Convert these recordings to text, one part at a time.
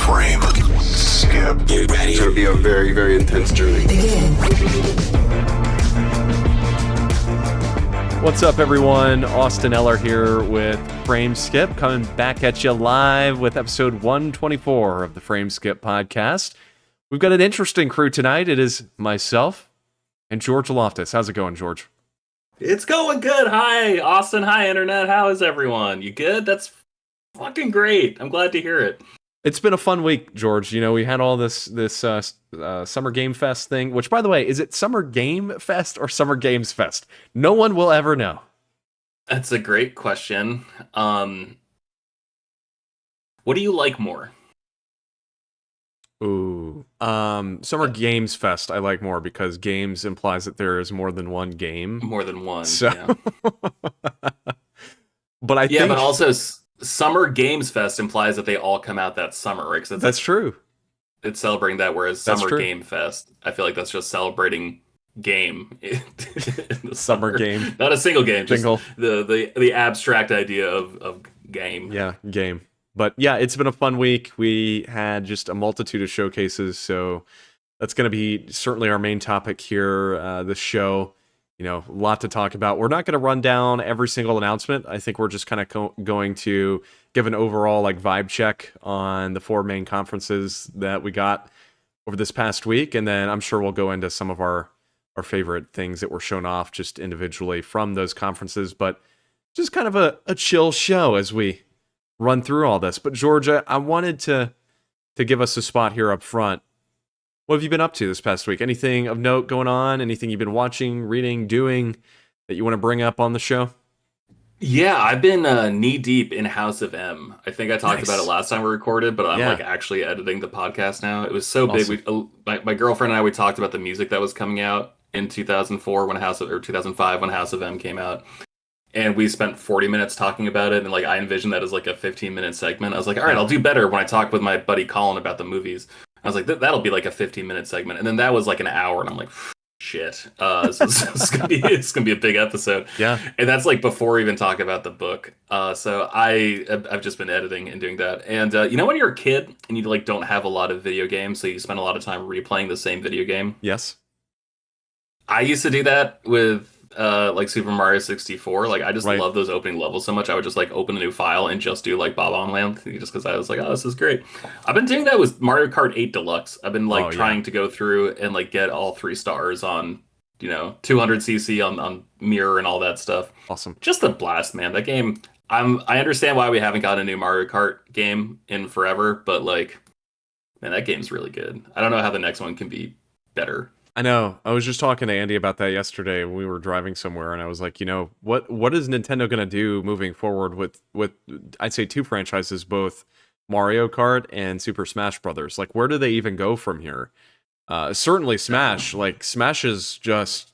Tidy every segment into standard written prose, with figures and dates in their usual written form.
Frame skip. Get ready. It's going to be a very, very intense journey. Begin. What's up, everyone? Austin Eller here with Frame Skip, coming back at you live with episode 124 of the Frame Skip podcast. We've got an interesting crew tonight. It is myself and George Loftus. How's it going, George? It's going good. Hi, Austin. Hi, Internet. How is everyone? You good? That's fucking great. I'm glad to hear it. It's been a fun week, George. You know, we had all this Summer Game Fest thing, which, by the way, is it Summer Game Fest or Summer Games Fest? No one will ever know. That's a great question. What do you like more? Ooh. Summer Games Fest I like more because games implies that there is more than one game. More than one. So, yeah. But I think... but also Summer Games Fest implies that they all come out that summer, right? That's true. It's celebrating that, whereas Summer Game Fest, I feel like that's just celebrating game. In the summer game. Not a single game, just Jingle. the abstract idea of game. Yeah, game. But yeah, it's been a fun week. We had just a multitude of showcases, so that's going to be certainly our main topic here, this show. You know, a lot to talk about. We're not going to run down every single announcement. I think we're just kind of going to give an overall vibe check on the four main conferences that we got over this past week, and then I'm sure we'll go into some of our favorite things that were shown off just individually from those conferences. But just kind of a chill show as we run through all this. But Georgia, I wanted to give us a spot here up front. What have you been up to this past week? Anything of note going on? Anything you've been watching, reading, doing that you want to bring up on the show? Yeah, I've been knee deep in House of M. I think I talked about it last time we recorded, but I'm actually editing the podcast now. It was so big. My girlfriend and I, we talked about the music that was coming out in 2004 or 2005 when House of M came out. And we spent 40 minutes talking about it, and I envisioned that as a 15-minute segment. I was like, all right, I'll do better when I talk with my buddy Colin about the movies. I was like, that'll be a 15-minute segment. And then that was an hour, and I'm like, shit. So it's gonna be a big episode. Yeah. And that's before even talking about the book. So I've just been editing and doing that. And you know when you're a kid and you don't have a lot of video games, so you spend a lot of time replaying the same video game? Yes. I used to do that with Super Mario 64. I just love those opening levels so much. I would just open a new file and just do Bob-on Land, just because I was like, oh, this is great. I've been doing that with Mario Kart 8 Deluxe. I've been trying to go through and get all 3 stars on 200cc on mirror and all that stuff. Awesome. Just a blast, man. That game, I understand why we haven't gotten a new Mario Kart game in forever, but man, that game's really good. I don't know how the next one can be better. I know. I was just talking to Andy about that yesterday. We were driving somewhere, and I was like, what is Nintendo going to do moving forward with I'd say 2 franchises, both Mario Kart and Super Smash Brothers? Where do they even go from here? Certainly Smash. Smash is just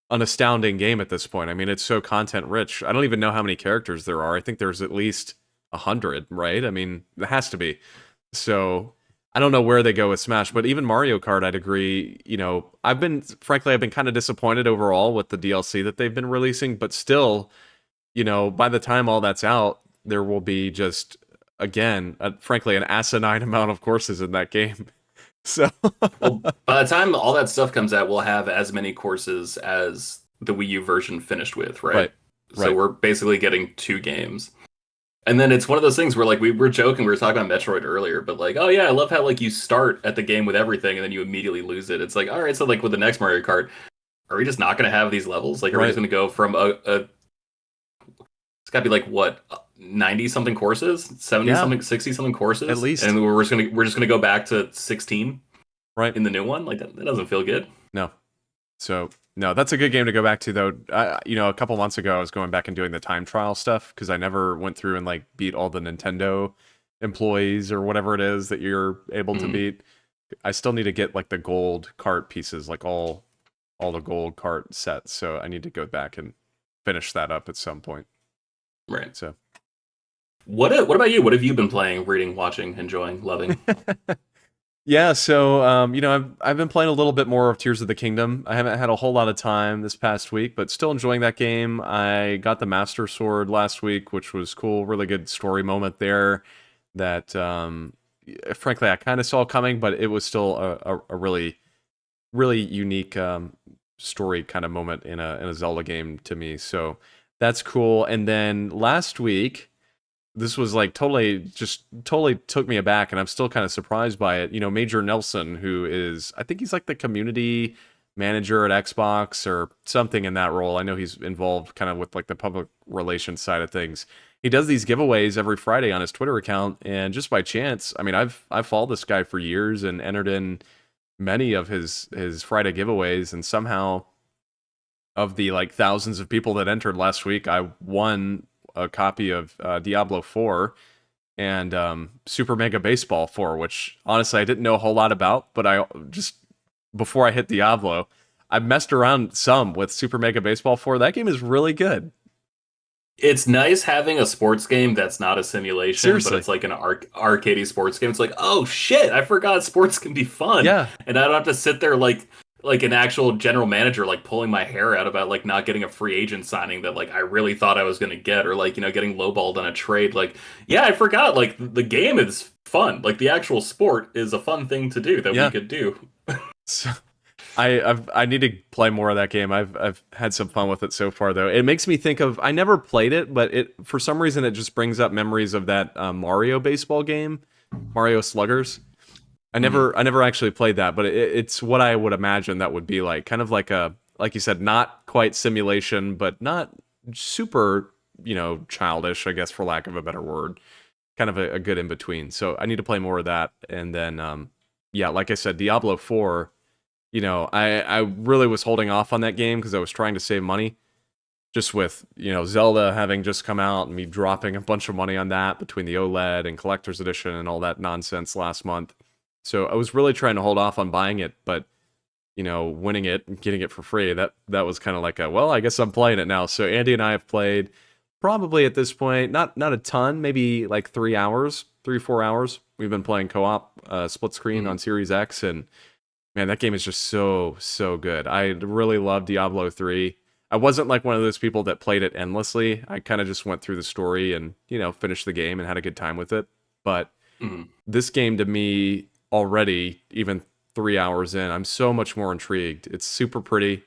an astounding game at this point. I mean, it's so content rich. I don't even know how many characters there are. I think there's at least 100, right? I mean, there has to be. So I don't know where they go with Smash, but even Mario Kart, I'd agree. I've been kind of disappointed overall with the DLC that they've been releasing, but still, by the time all that's out, there will be just, again, frankly, an asinine amount of courses in that game. So, well, by the time all that stuff comes out, we'll have as many courses as the Wii U version finished with, right? So we're basically getting 2 games. And then it's one of those things where we were joking, we were talking about Metroid earlier, but oh yeah, I love how you start at the game with everything and then you immediately lose it. It's all right, so with the next Mario Kart, are we just not going to have these levels? Are we just going to go from it's got to be what, 90 something courses, 70 something, 60 something courses at least, and we're just going to go back to 16, right, in the new one. That doesn't feel good. No. So no, that's a good game to go back to, though. A couple months ago, I was going back and doing the time trial stuff because I never went through and beat all the Nintendo employees or whatever it is that you're able to beat. I still need to get the gold cart pieces, all the gold cart sets. So I need to go back and finish that up at some point. Right. So, what about you? What have you been playing, reading, watching, enjoying, loving? Yeah, so I've been playing a little bit more of Tears of the Kingdom. I haven't had a whole lot of time this past week, but still enjoying that game. I got the Master Sword last week, which was cool. Really good story moment there that frankly I kind of saw coming, but it was still a really really unique story kind of moment in a Zelda game to me. So that's cool. And then last week, this was like totally took me aback, and I'm still kind of surprised by it. Major Nelson, who is, I think he's like the community manager at Xbox or something in that role. I know he's involved kind of with like the public relations side of things. He does these giveaways every Friday on his Twitter account, and just by chance, I mean, I've followed this guy for years and entered in many of his Friday giveaways, and somehow of the like thousands of people that entered last week, I won a copy of Diablo 4 and Super Mega Baseball 4, which honestly I didn't know a whole lot about, but I just, before I hit Diablo, I messed around some with Super Mega Baseball 4. That game is really good. It's nice having a sports game that's not a simulation, Seriously. but it's like an arcadey sports game. It's like, oh shit, I forgot sports can be fun. Yeah. And I don't have to sit there like an actual general manager, like pulling my hair out about like not getting a free agent signing that like I really thought I was going to get, or like, getting lowballed on a trade. Like, yeah, I forgot, like the game is fun. Like the actual sport is a fun thing to do that we could do. So, I need to play more of that game. I've had some fun with it so far, though. It makes me think of, I never played it, but it, for some reason, it just brings up memories of that Mario baseball game, Mario Sluggers. I never actually played that, but it's what I would imagine that would be like, kind of like like you said, not quite simulation, but not super, childish, I guess, for lack of a better word. Kind of a good in between. So I need to play more of that, and then like I said, Diablo 4. I really was holding off on that game because I was trying to save money, just with, Zelda having just come out and me dropping a bunch of money on that between the OLED and collector's edition and all that nonsense last month. So I was really trying to hold off on buying it, but, winning it and getting it for free, that was kind of like well, I guess I'm playing it now. So Andie and I have played probably at this point, not a ton, maybe like 3 hours, 4 hours. We've been playing co-op, split screen on Series X, and man, that game is just so good. I really love Diablo 3. I wasn't like one of those people that played it endlessly. I kind of just went through the story and, finished the game and had a good time with it. But this game, to me, already, even 3 hours in, I'm so much more intrigued. It's super pretty,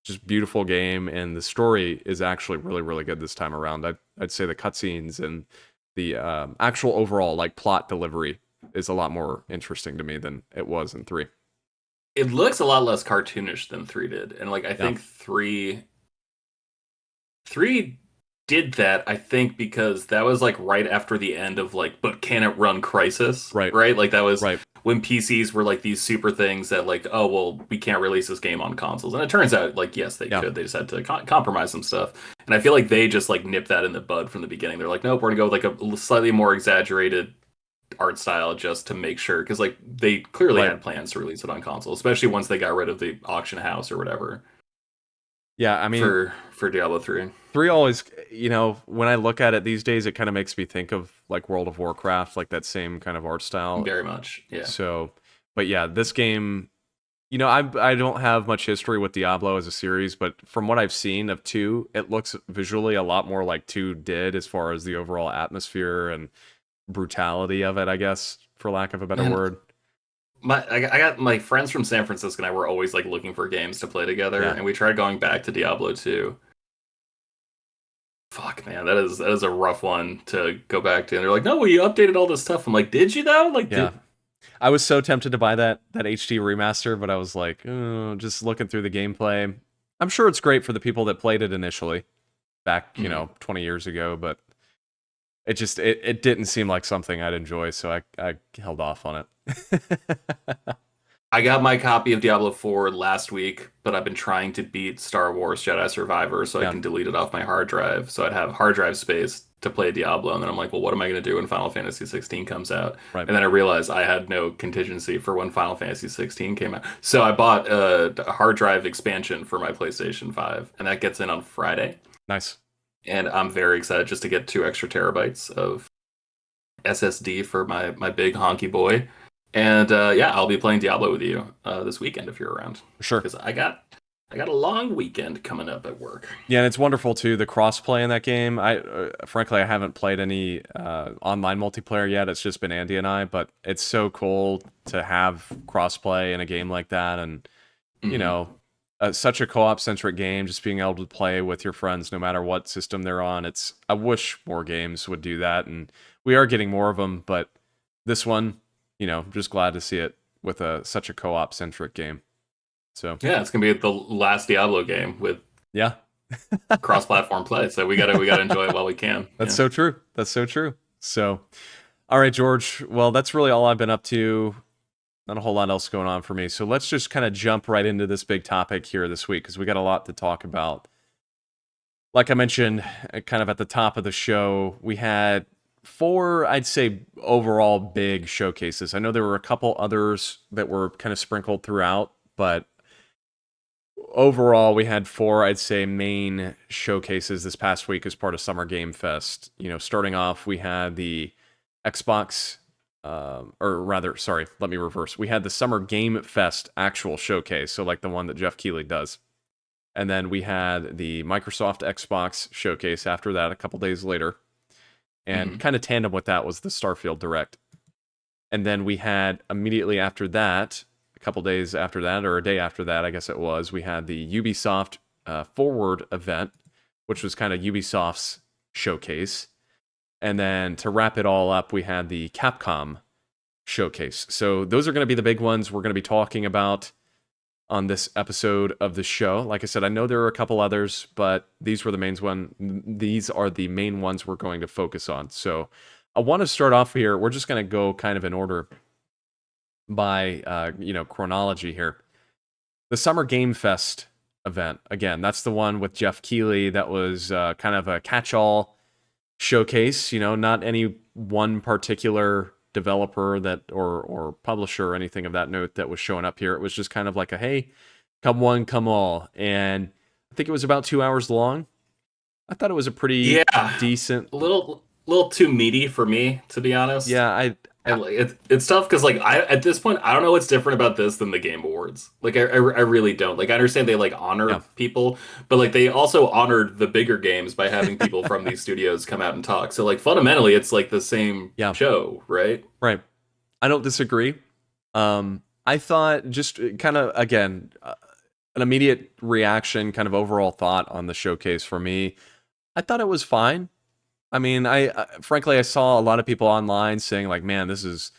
just beautiful game, and the story is actually really, really good this time around. I'd say the cutscenes and the actual overall like plot delivery is a lot more interesting to me than it was in 3. It looks a lot less cartoonish than 3 did. And like I think 3 did that, I think, because that was like right after the end of like, but can it run Crisis? Right. Like that was when PCs were like these super things that like, oh well, we can't release this game on consoles. And it turns out like, yes, they could. They just had to compromise some stuff. And I feel like they just like nipped that in the bud from the beginning. They're like, nope, we're gonna go with like a slightly more exaggerated art style just to make sure, because like they clearly had plans to release it on console, especially once they got rid of the auction house or whatever. Yeah, I mean, for Diablo 3 always, when I look at it these days, it kind of makes me think of like World of Warcraft, like that same kind of art style. Very much, yeah. So, but yeah, this game, I don't have much history with Diablo as a series, but from what I've seen of 2, it looks visually a lot more like 2 did as far as the overall atmosphere and brutality of it, I guess, for lack of a better word. I got my friends from San Francisco and I were always like looking for games to play together, and we tried going back to Diablo 2. Fuck, man, that is a rough one to go back to. And they're like, no, well, you updated all this stuff. I'm like, did you though? Like, I was so tempted to buy that HD remaster, but I was like, just looking through the gameplay. I'm sure it's great for the people that played it initially, back 20 years ago, but it just it didn't seem like something I'd enjoy, so I held off on it. I got my copy of Diablo 4 last week, but I've been trying to beat Star Wars Jedi Survivor so I can delete it off my hard drive. So I'd have hard drive space to play Diablo, and then I'm like, well, what am I going to do when Final Fantasy 16 comes out? Right. And then I realized I had no contingency for when Final Fantasy 16 came out. So I bought a hard drive expansion for my PlayStation 5, and that gets in on Friday. Nice. And I'm very excited just to get 2 extra terabytes of SSD for my big honky boy. And I'll be playing Diablo with you this weekend if you're around. Sure. Because I got I got a long weekend coming up at work. Yeah, and it's wonderful too, the crossplay in that game. Frankly, I haven't played any online multiplayer yet. It's just been Andie and I, but it's so cool to have crossplay in a game like that, and you know, such a co-op centric game. Just being able to play with your friends, no matter what system they're on. I wish more games would do that, and we are getting more of them. But this one, just glad to see it with such a co-op centric game. So yeah, it's gonna be the last Diablo game with yeah. cross-platform play. So we gotta enjoy it while we can. That's so true. That's so true. So, all right, George. Well, that's really all I've been up to. Not a whole lot else going on for me. So let's just kind of jump right into this big topic here this week, because we got a lot to talk about. Like I mentioned, kind of at the top of the show, we had 4, I'd say, overall big showcases. I know there were a couple others that were kind of sprinkled throughout, but overall, we had 4, I'd say, main showcases this past week as part of Summer Game Fest. Starting off, we had the Xbox, or rather, sorry, let me reverse. We had the Summer Game Fest actual showcase, so like the one that Jeff Keighley does. And then we had the Microsoft Xbox showcase after that, a couple days later. And kind of tandem with that was the Starfield Direct. And then we had immediately after that, a couple days after that, or a day after that, I guess it was, we had the Ubisoft Forward event, which was kind of Ubisoft's showcase. And then to wrap it all up, we had the Capcom showcase. So those are going to be the big ones we're going to be talking about on this episode of the show. Like I said, I know there are a couple others, but these are the main ones we're going to focus on. So I want to start off here. We're just going to go kind of in order by chronology here. The Summer Game Fest event, again, that's the one with Jeff Keighley. That was kind of a catch-all showcase. Not any one particular developer that or publisher or anything of that note that was showing up here. It was just kind of like a, hey, come one, come all. And I think it was about 2 hours long. I thought it was a pretty decent, a little too meaty for me, to be honest. Yeah, it's tough because at this point I don't know what's different about this than the Game Awards. I really don't. I understand they honor people, but they also honored the bigger games by having people from these studios come out and talk. So fundamentally it's the same show, right? Right. I don't disagree. I thought just kind of again an immediate reaction, kind of overall thought on the showcase for me. I thought it was fine. I mean, frankly, I saw a lot of people online saying man, this is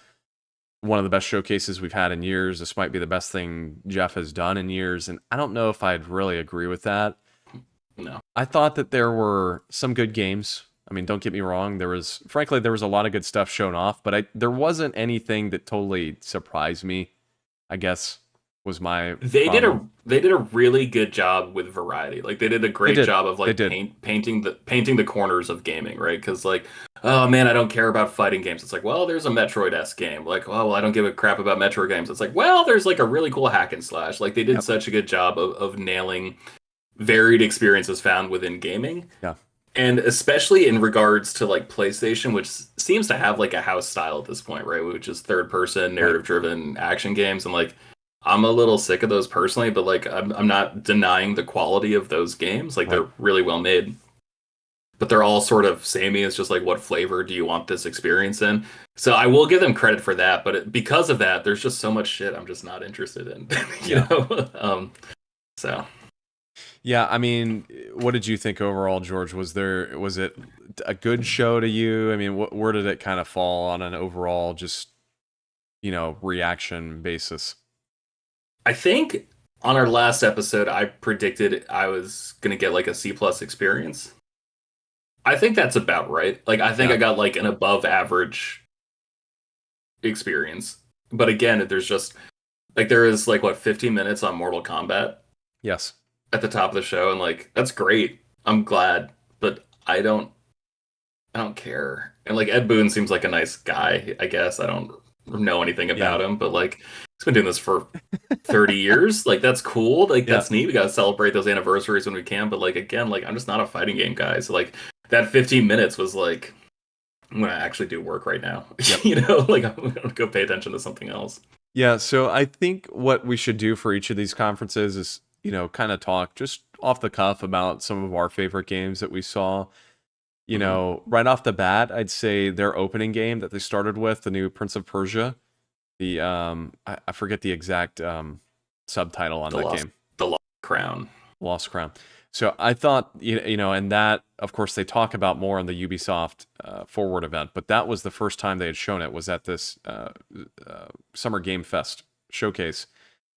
one of the best showcases we've had in years. This might be the best thing Jeff has done in years. And I don't know if I'd really agree with that. No. I thought that there were some good games. I mean, don't get me wrong. There was a lot of good stuff shown off, but there wasn't anything that totally surprised me, I guess. Was my they did a really good job with variety. They did a great job of painting the corners of gaming, right? Because oh man, I don't care about fighting games. It's well, there's a Metroid-esque game. Oh well, I don't give a crap about Metroid games. It's well, there's a really cool hack and slash. They did such a good job of nailing varied experiences found within gaming. Yeah. And especially in regards to PlayStation, which seems to have a house style at this point, right? Which is third person narrative driven action games, and I'm a little sick of those personally, but I'm not denying the quality of those games. They're really well made, but they're all sort of samey. It's just what flavor do you want this experience in? So I will give them credit for that, but because of that, there's just so much shit I'm just not interested in. you know. So. Yeah, I mean, what did you think overall, George? Was it a good show to you? I mean, where did it kind of fall on an overall just reaction basis? I think on our last episode, I predicted I was going to get a C+ experience. I think that's about right. I think I got an above average experience. But again, there's just there is 15 minutes on Mortal Kombat. Yes. At the top of the show, and that's great. I'm glad, but I don't care. And Ed Boon seems like a nice guy, I guess. I don't know anything about him, but he's been doing this for 30 years. That's cool. That's neat. We got to celebrate those anniversaries when we can. But again, I'm just not a fighting game guy. So that 15 minutes was I'm going to actually do work right now. Yep. I'm going to go pay attention to something else. Yeah. So I think what we should do for each of these conferences is kind of talk just off the cuff about some of our favorite games that we saw. Right off the bat, I'd say their opening game that they started with, the new Prince of Persia, I forget the exact subtitle on that game. The Lost Crown. Lost Crown. So I thought, and that, of course, they talk about more on the Ubisoft Forward event, but that was the first time they had shown it, was at this Summer Game Fest showcase,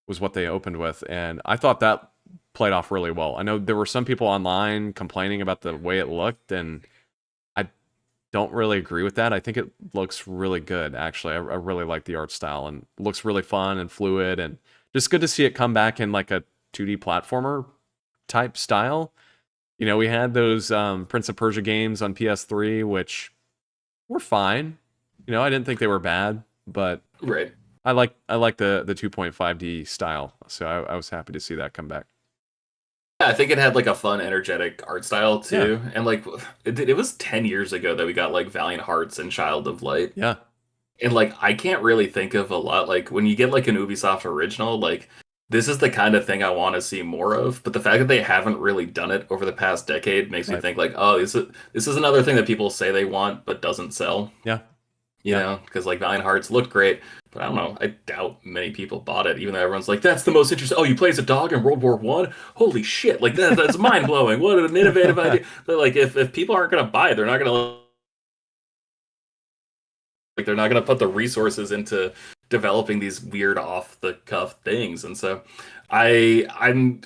was what they opened with. And I thought that played off really well. I know there were some people online complaining about the way it looked, and I don't really agree with that. I think it looks really good, actually. I really like the art style, and it looks really fun and fluid, and just good to see it come back in like a 2D platformer type style. We had those Prince of Persia games on PS3, which were fine. I didn't think they were bad, but right. I like the 2.5D style, so I was happy to see that come back. Yeah, I think it had like a fun, energetic art style too, and like it was 10 years ago that we got like Valiant Hearts and Child of Light. Yeah, and like I can't really think of a lot. Like when you get like an Ubisoft original, like this is the kind of thing I want to see more of. But the fact that they haven't really done it over the past decade makes me think like, oh, this is another thing that people say they want but doesn't sell. Yeah. You know, because like Valiant Hearts looked great, but I don't know. I doubt many people bought it, even though everyone's like, "That's the most interesting." Oh, you play as a dog in World War One? Holy shit! Like that's mind blowing. What an innovative idea! But like, if people aren't gonna buy it, they're not gonna put the resources into developing these weird off the cuff things. And so, I'm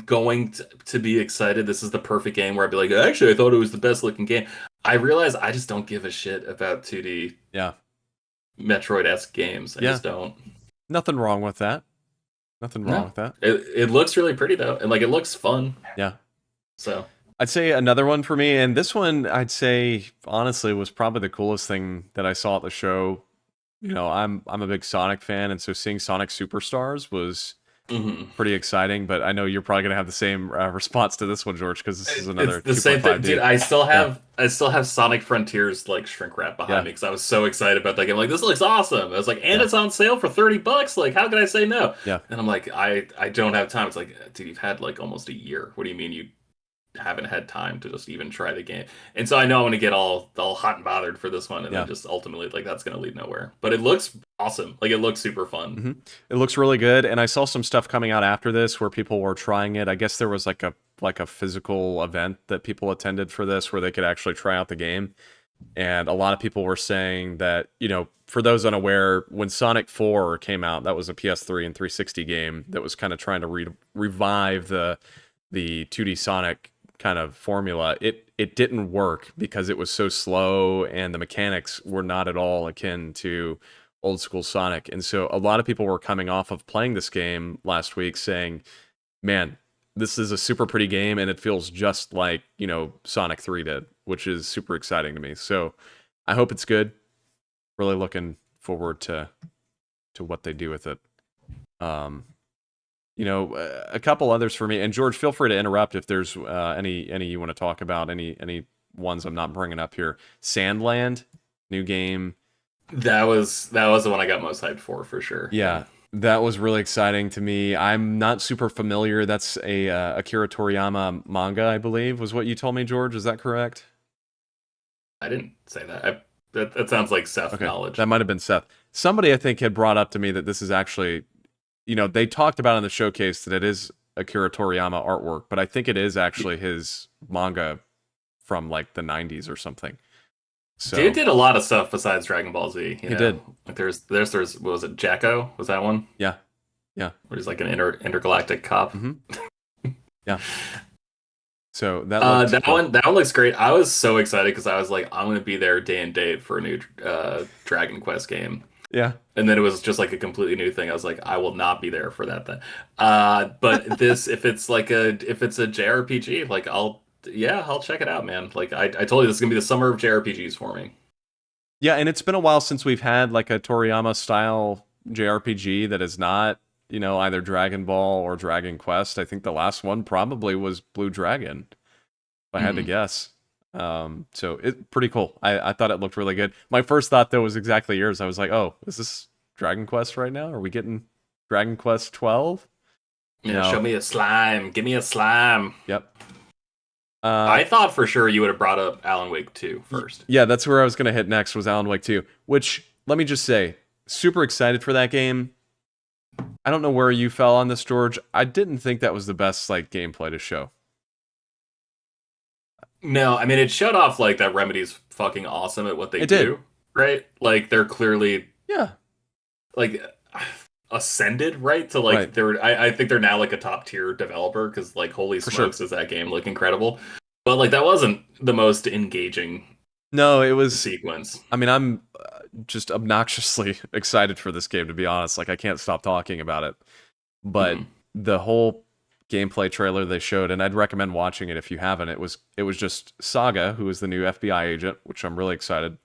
going to be excited. This is the perfect game where I'd be like, actually, I thought it was the best looking game. I realize I just don't give a shit about 2D Metroid-esque games. I just don't. Nothing wrong with that. It looks really pretty though, and like it looks fun. Yeah. So I'd say another one for me, and this one I'd say honestly was probably the coolest thing that I saw at the show. I'm a big Sonic fan, and so seeing Sonic Superstars was pretty exciting. But I know you're probably gonna have the same response to this one, George, because this is another the same thing, dude. I still have Sonic Frontiers like shrink wrap behind me because I was so excited about that game. Like, this looks awesome. I was like, and it's on sale for $30. Like, how can I say no? Yeah. And I'm like, I don't have time. It's like, dude, you've had like almost a year. What do you mean you haven't had time to just even try the game? And so I know I'm gonna get all hot and bothered for this one, and then just ultimately like that's gonna lead nowhere. But it looks awesome. Like, it looks super fun. It looks really good, and I saw some stuff coming out after this where people were trying it. I guess there was like a physical event that people attended for this where they could actually try out the game, and a lot of people were saying that, for those unaware, when Sonic 4 came out, that was a PS3 and 360 game that was kind of trying to revive the 2D Sonic kind of formula. It didn't work because it was so slow and the mechanics were not at all akin to old school Sonic. And so a lot of people were coming off of playing this game last week saying, man, this is a super pretty game and it feels just like, Sonic 3 did, which is super exciting to me. So I hope it's good. Really looking forward to what they do with it. A couple others for me, and George, feel free to interrupt if there's any you want to talk about, any ones I'm not bringing up here. Sandland, new game. That was the one I got most hyped for sure. Yeah, that was really exciting to me. I'm not super familiar. That's a Akira Toriyama manga, I believe, was what you told me, George. Is that correct? I didn't say that. That sounds like Seth knowledge. That might have been Seth. Somebody, I think, had brought up to me that this is actually, they talked about in the showcase that it is Akira Toriyama artwork, but I think it is actually his manga from like the 90s or something. So Dude did a lot of stuff besides Dragon Ball Z. He did. Like there's what was it, Jacko? Was that one? Yeah. Where he's like an intergalactic cop. Yeah. So that one looks great. I was so excited because I was like, I'm gonna be there day and date for a new Dragon Quest game. Yeah. And then it was just like a completely new thing. I was like, I will not be there for that then. But this, if it's a JRPG, like I'll check it out, man. Like I told you, this is gonna be the summer of JRPGs for me. Yeah, and it's been a while since we've had like a Toriyama style JRPG that is not, either Dragon Ball or Dragon Quest. I think the last one probably was Blue Dragon, if I had to guess. So it's pretty cool. I thought it looked really good. My first thought though was exactly yours. I was like, oh, is this Dragon Quest right now? Are we getting Dragon Quest 12? Yeah, No. show me a slime. Give me a slime. Yep. I thought for sure you would have brought up Alan Wake 2 first. Yeah, that's where I was going to hit next was Alan Wake 2, which, let me just say, super excited for that game. I don't know where you fell on this, George. I didn't think that was the best like gameplay to show. No, I mean it showed off like that Remedy's fucking awesome at what they It do, did. right? Like they're clearly Yeah. like ascended, right? To like Right. I think they're now like a top tier developer because like holy For smokes sure. does that game look incredible. But like that wasn't the most engaging No, it was. sequence. I mean, I'm just obnoxiously excited for this game, to be honest. Like, I can't stop talking about it. But the whole gameplay trailer they showed, and I'd recommend watching it if you haven't. It was just Saga, who is the new FBI agent, which I'm really excited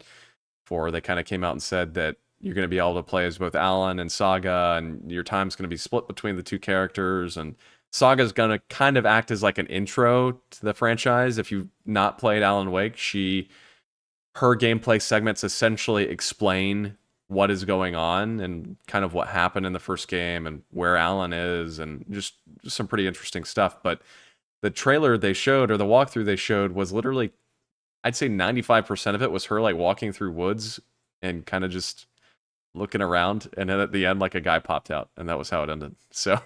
for. They kind of came out and said that you're going to be able to play as both Alan and Saga, and your time's going to be split between the two characters. And Saga's going to kind of act as like an intro to the franchise. If you've not played Alan Wake, her gameplay segments essentially explain what is going on and kind of what happened in the first game and where Alan is, and just some pretty interesting stuff. But the trailer they showed, or the walkthrough they showed, was literally, I'd say 95% of it was her like walking through woods and kind of just looking around, and then at the end like a guy popped out, and that was how it ended. So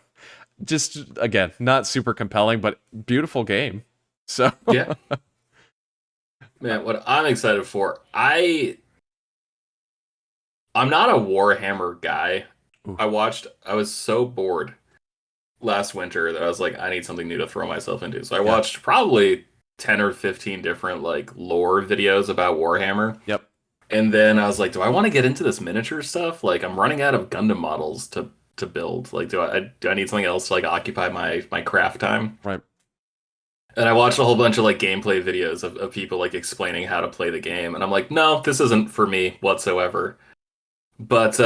just, again, not super compelling, but beautiful game. So Yeah. Man, what I'm excited for, I'm not a Warhammer guy. Ooh. I was so bored last winter that I was like, I need something new to throw myself into. So I watched probably 10 or 15 different like lore videos about Warhammer. Yep. And then I was like, do I want to get into this miniature stuff? Like I'm running out of Gundam models to build. Like do I need something else to like occupy my craft time? Right. And I watched a whole bunch of like gameplay videos of people like explaining how to play the game. And I'm like, no, this isn't for me whatsoever. But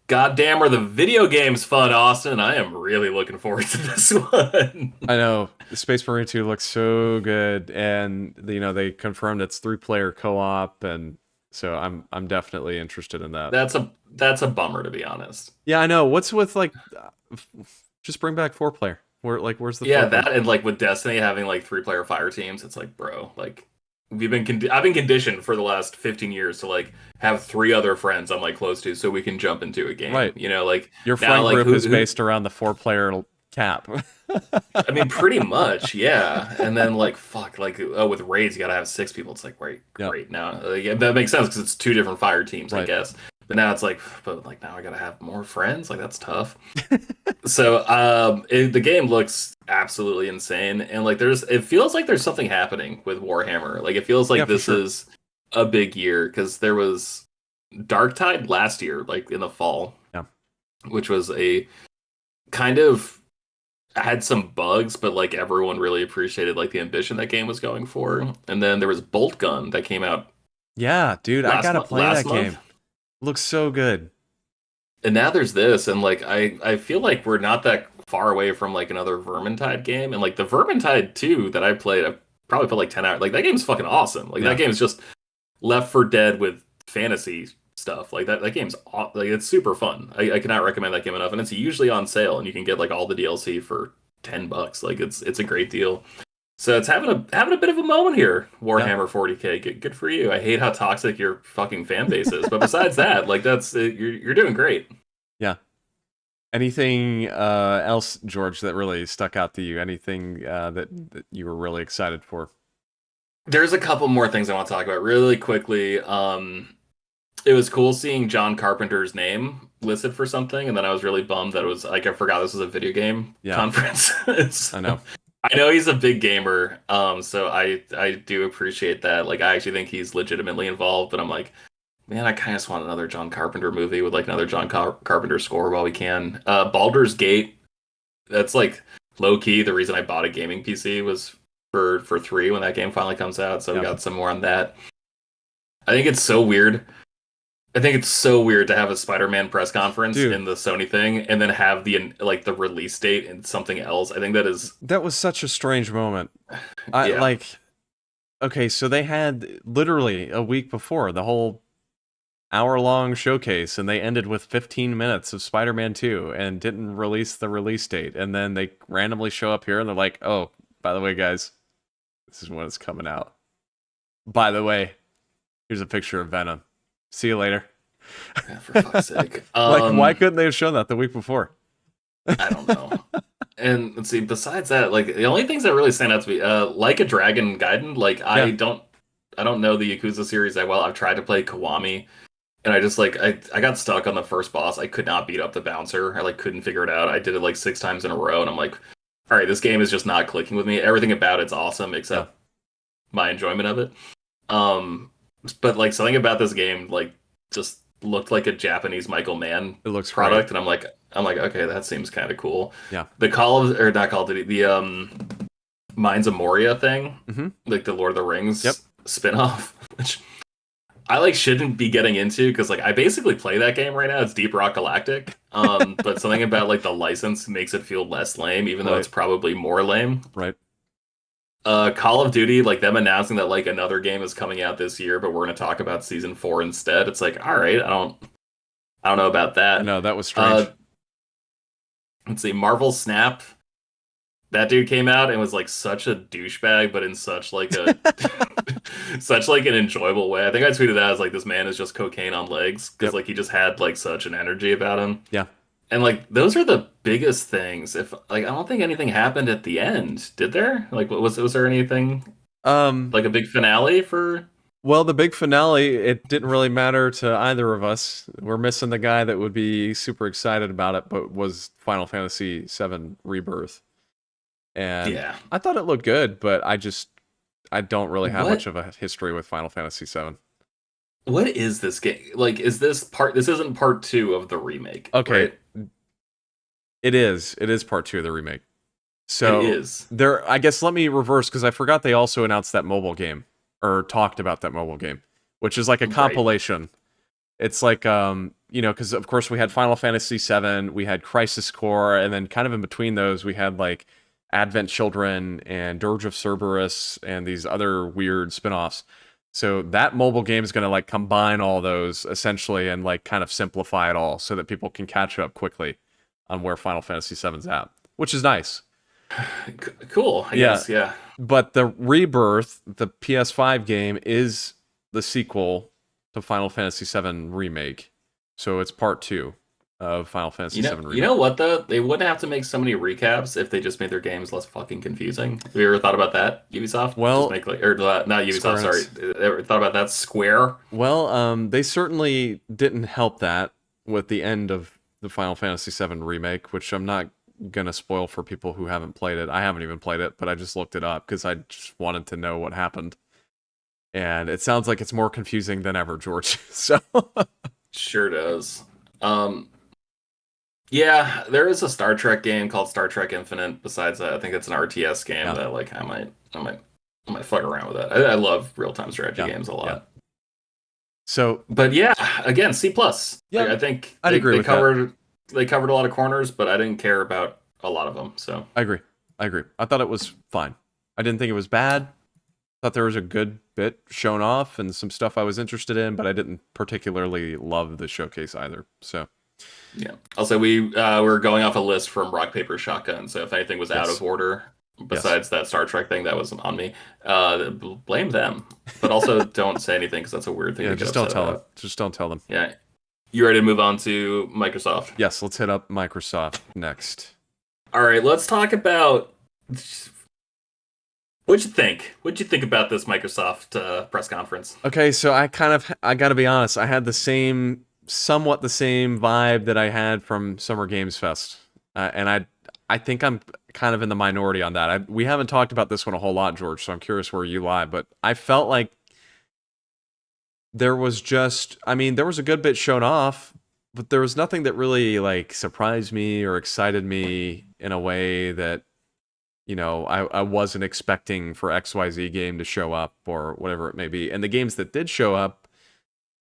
goddamn, are the video games fun, Austin? I am really looking forward to this one. I know. Space Marine 2 looks so good, and they confirmed it's 3-player co-op, and so I'm definitely interested in that. That's a bummer, to be honest. Yeah, I know. What's with like just bring back 4-player? Where's the 4-player? That, and like with Destiny having like 3-player fire teams, it's like, bro, like I've been conditioned for the last 15 years to like have 3 other friends I'm like close to so we can jump into a game. Right. Like your now, friend like, group is based around the 4-player cap. I mean, pretty much, yeah. And then like fuck, like with raids you gotta have 6 people. It's like great now. That makes sense because it's 2 different fire teams, I guess. But now it's like, now I gotta have more friends. Like that's tough. So the game looks absolutely insane, and like it feels like there's something happening with Warhammer. Like it feels like this is a big year because there was Darktide last year, like in the fall, which was a kind of had some bugs, but like everyone really appreciated like the ambition that game was going for. And then there was Bolt Gun that came out. Yeah, dude, I gotta play that game. Looks so good. And now there's this, and like I feel like we're not that far away from like another Vermintide game. And like the Vermintide 2 that I played, I probably put like 10 hours. Like that game's fucking awesome. Like that game's just Left 4 Dead with fantasy stuff. Like that game's like it's super fun. I cannot recommend that game enough. And it's usually on sale, and you can get like all the DLC for $10. Like it's a great deal. So it's having a bit of a moment here, Warhammer 40K. Good for you. I hate how toxic your fucking fan base is, but besides that, like that's you're doing great. Yeah. Anything else, George, that really stuck out to you? Anything that you were really excited for? There's a couple more things I want to talk about really quickly. It was cool seeing John Carpenter's name listed for something, and then I was really bummed that it was like I forgot this was a video game conference. I know. I know he's a big gamer, so I do appreciate that. Like, I actually think he's legitimately involved, but I'm like, man, I kind of just want another John Carpenter movie with like another John Carpenter score while we can. Baldur's Gate, that's like low key the reason I bought a gaming PC was for 3 when that game finally comes out. So we got some more on that. I think it's so weird. I think it's so weird to have a Spider-Man press conference in the Sony thing and then have the release date and something else. I think that was such a strange moment. Okay, so they had literally a week before the whole hour-long showcase, and they ended with 15 minutes of Spider-Man 2 and didn't release the release date. And then they randomly show up here and they're like, oh, by the way, guys, this is when it's coming out. By the way, here's a picture of Venom. See you later. Yeah, for fuck's sake. Why couldn't they have shown that the week before? I don't know. And let's see, besides that, like, the only things that really stand out to me, Like a Dragon Gaiden, like, I don't know the Yakuza series that well. I've tried to play Kiwami, and I just, like, I got stuck on the first boss. I could not beat up the bouncer. I, like, couldn't figure it out. I did it, like, 6 times in a row, and I'm like, all right, this game is just not clicking with me. Everything about it's awesome, except my enjoyment of it. But, like, something about this game, like, just looked like a Japanese Michael Mann product, and I'm like, okay, that seems kind of cool. Yeah. The not Call of Duty, the Mines of Moria thing, like the Lord of the Rings spinoff, which I like shouldn't be getting into because like I basically play that game right now. It's Deep Rock Galactic, but something about like the license makes it feel less lame, even though it's probably more lame. Right. Call of Duty, like them announcing that like another game is coming out this year, but we're going to talk about season 4 instead. It's like, all right, I don't know about that. No, that was strange. Let's see, Marvel Snap. That dude came out and was like such a douchebag, but in such like a such like an enjoyable way. I think I tweeted that as like this man is just cocaine on legs because like he just had like such an energy about him. Yeah. And like those are the biggest things. If like I don't think anything happened at the end, did there? Like was there anything like a big finale for? Well, the big finale, it didn't really matter to either of us. We're missing the guy that would be super excited about it, but was Final Fantasy VII Rebirth. And I thought it looked good, but I don't really have much of a history with Final Fantasy VII. What is this game? Like, this isn't part 2 of the remake. Okay. Right? It is part 2 of the remake. So it is. I guess let me reverse because I forgot they also announced that mobile game or talked about that mobile game, which is like a compilation. It's like, because of course we had Final Fantasy VII, we had Crisis Core, and then kind of in between those we had like Advent Children and Dirge of Cerberus and these other weird spin-offs. So that mobile game is going to like combine all those essentially and like kind of simplify it all so that people can catch up quickly on where Final Fantasy VII's at, which is nice. Cool, I guess, yeah. But the Rebirth, the PS5 game, is the sequel to Final Fantasy VII Remake. So it's part 2 of Final Fantasy VII Remake. You know what, though? They wouldn't have to make so many recaps if they just made their games less fucking confusing. Have you ever thought about that, Ubisoft? Well... not Ubisoft, sorry. Ever thought about that, Square? Well, they certainly didn't help that with the end of the Final Fantasy VII Remake, which I'm not going to spoil for people who haven't played it. I haven't even played it, but I just looked it up because I just wanted to know what happened. And it sounds like it's more confusing than ever, George. So sure does. Yeah, there is a Star Trek game called Star Trek Infinite. Besides that, I think it's an RTS game that like I might fuck around with that. I love real-time strategy games a lot. Yeah. So, but yeah, again, C+. Yeah, like, I think I'd agree with that. They covered a lot of corners, but I didn't care about a lot of them. So I agree. I thought it was fine. I didn't think it was bad. Thought there was a good bit shown off and some stuff I was interested in, but I didn't particularly love the showcase either. So yeah, also we're going off a list from Rock Paper Shotgun. So if anything was out of order besides that Star Trek thing, that was on me. Blame them, but also don't say anything because that's a weird thing. Yeah, to just don't tell them. Just don't tell them. Yeah. You ready to move on to Microsoft? Yes, let's hit up Microsoft next. All right, let's talk about what'd you think? What'd you think about this Microsoft press conference? Okay, so I got to be honest. I had somewhat the same vibe that I had from Summer Games Fest, and I think I'm kind of in the minority on that. We haven't talked about this one a whole lot, George, so I'm curious where you lie, but I felt like there was a good bit shown off, but there was nothing that really like surprised me or excited me in a way that, I wasn't expecting for XYZ game to show up or whatever it may be. And the games that did show up,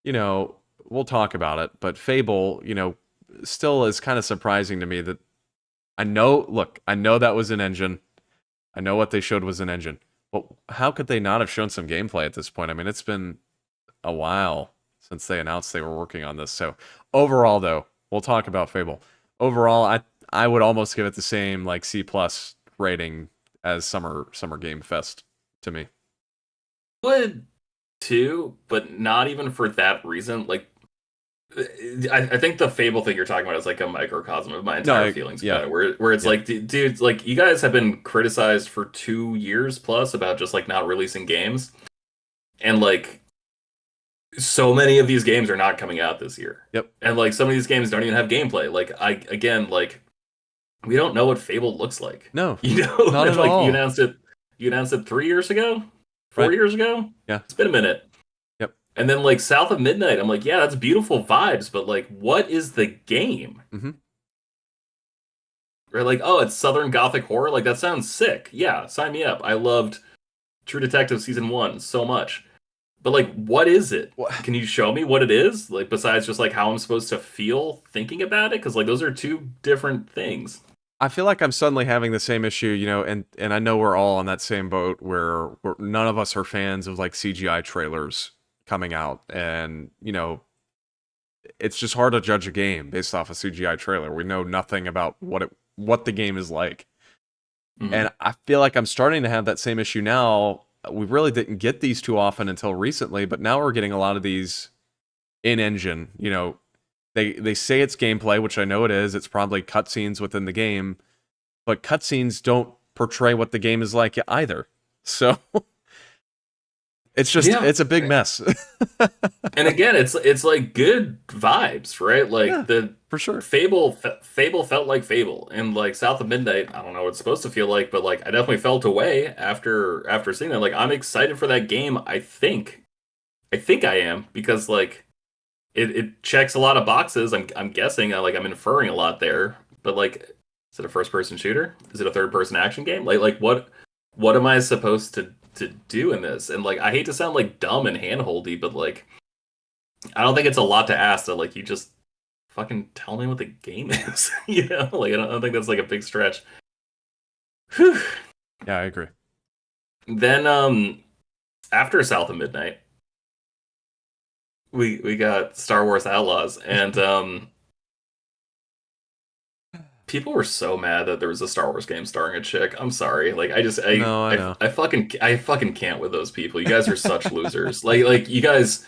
we'll talk about it, but Fable, still is kind of surprising to me that I know that was an engine. I know what they showed was an engine, but how could they not have shown some gameplay at this point? I mean, it's been a while since they announced they were working on this. So overall, though, we'll talk about Fable. Overall, I would almost give it the same like C+ rating as Summer Game Fest to me. Would too, but not even for that reason. Like, I think the Fable thing you're talking about is like a microcosm of my entire feelings about it. Where it's like, dude, like you guys have been criticized for 2 years plus about just like not releasing games, and like so many of these games are not coming out this year. Yep. And like some of these games don't even have gameplay. Like like we don't know what Fable looks like. No, you know, not at like all. You announced it 3 years ago, 4 years ago. Yeah, it's been a minute. Yep. And then like South of Midnight, I'm like, yeah, that's beautiful vibes, but like, what is the game? Mm-hmm. Or like, oh, it's Southern Gothic horror. Like that sounds sick. Yeah, sign me up. I loved True Detective Season 1 so much. But like, what is it? What? Can you show me what it is? Like, besides just like how I'm supposed to feel thinking about it? Because like those are two different things. I feel like I'm suddenly having the same issue, you know, and I know we're all on that same boat where none of us are fans of like CGI trailers coming out, and you know, it's just hard to judge a game based off a CGI trailer. We know nothing about what the game is like. Mm-hmm. And I feel like I'm starting to have that same issue now. We really didn't get these too often until recently, but now we're getting a lot of these in-engine. You know, they say it's gameplay, which I know it is. It's probably cutscenes within the game, but cutscenes don't portray what the game is like either. So it's just it's a big mess. And again, it's like good vibes, right? Like for sure. Fable felt like Fable, and like South of Midnight, I don't know what it's supposed to feel like, but like I definitely felt away after seeing that. Like I'm excited for that game. I think I am, because like it checks a lot of boxes. I'm guessing, like I'm inferring a lot there, but like, is it a first person shooter? Is it a third person action game? Like what am I supposed to do in this? And like I hate to sound like dumb and handholdy, but like I don't think it's a lot to ask that like you just fucking tell me what the game is. You know, like I don't think that's like a big stretch. Whew. Yeah, I agree. Then after South of Midnight, we got Star Wars Outlaws, and people were so mad that there was a Star Wars game starring a chick. I'm sorry. Like I fucking can't with those people. You guys are such losers. Like you guys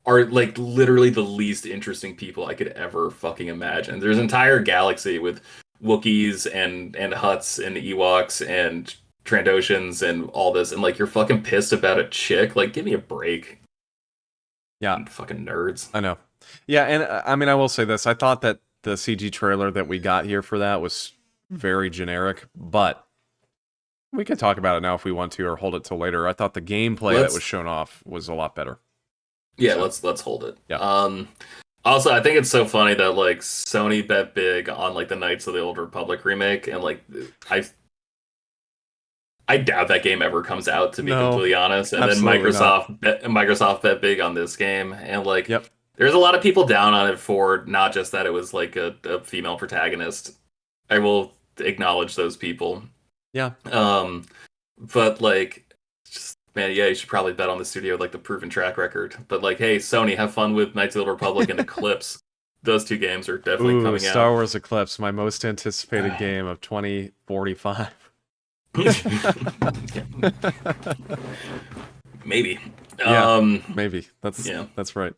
are like literally the least interesting people I could ever fucking imagine. There's an entire galaxy with Wookiees and Hutts and Ewoks and Trandoshans and all this, and like you're fucking pissed about a chick. Like, give me a break. Yeah, fucking nerds. I know. Yeah, and I mean, I will say this: I thought that the CG trailer that we got here for that was very generic, but we can talk about it now if we want to, or hold it till later. I thought the gameplay that was shown off was a lot better. Yeah, so, let's hold it. Yeah. Also, I think it's so funny that like Sony bet big on like the Knights of the Old Republic remake, and like I doubt that game ever comes out, to be completely honest. And then Microsoft bet big on this game, and like there's a lot of people down on it for not just that it was like a female protagonist. I will acknowledge those people. Yeah. But like, just, man, yeah, you should probably bet on the studio with like the proven track record. But like, hey, Sony, have fun with Knights of the Old Republic and Eclipse. Those two games are definitely coming out. Star Wars Eclipse, my most anticipated game of 2045. Maybe. Maybe. That's right.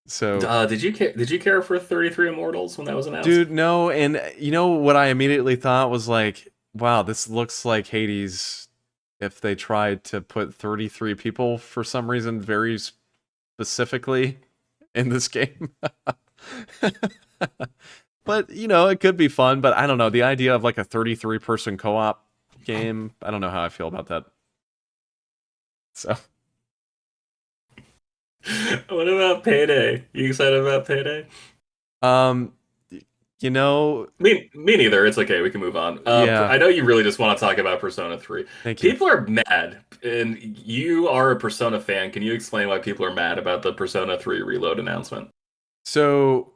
So did you care for 33 Immortals when that was announced? Dude, no, and you know what I immediately thought was like, wow, this looks like Hades if they tried to put 33 people for some reason very specifically in this game. But, you know, it could be fun, but I don't know. The idea of like a 33-person co-op game, I don't know how I feel about that. So. What about Payday? You excited about Payday? You know... Me neither. It's okay. We can move on. I know you really just want to talk about Persona 3. Thank you. People are mad, and you are a Persona fan. Can you explain why people are mad about the Persona 3 Reload announcement? So...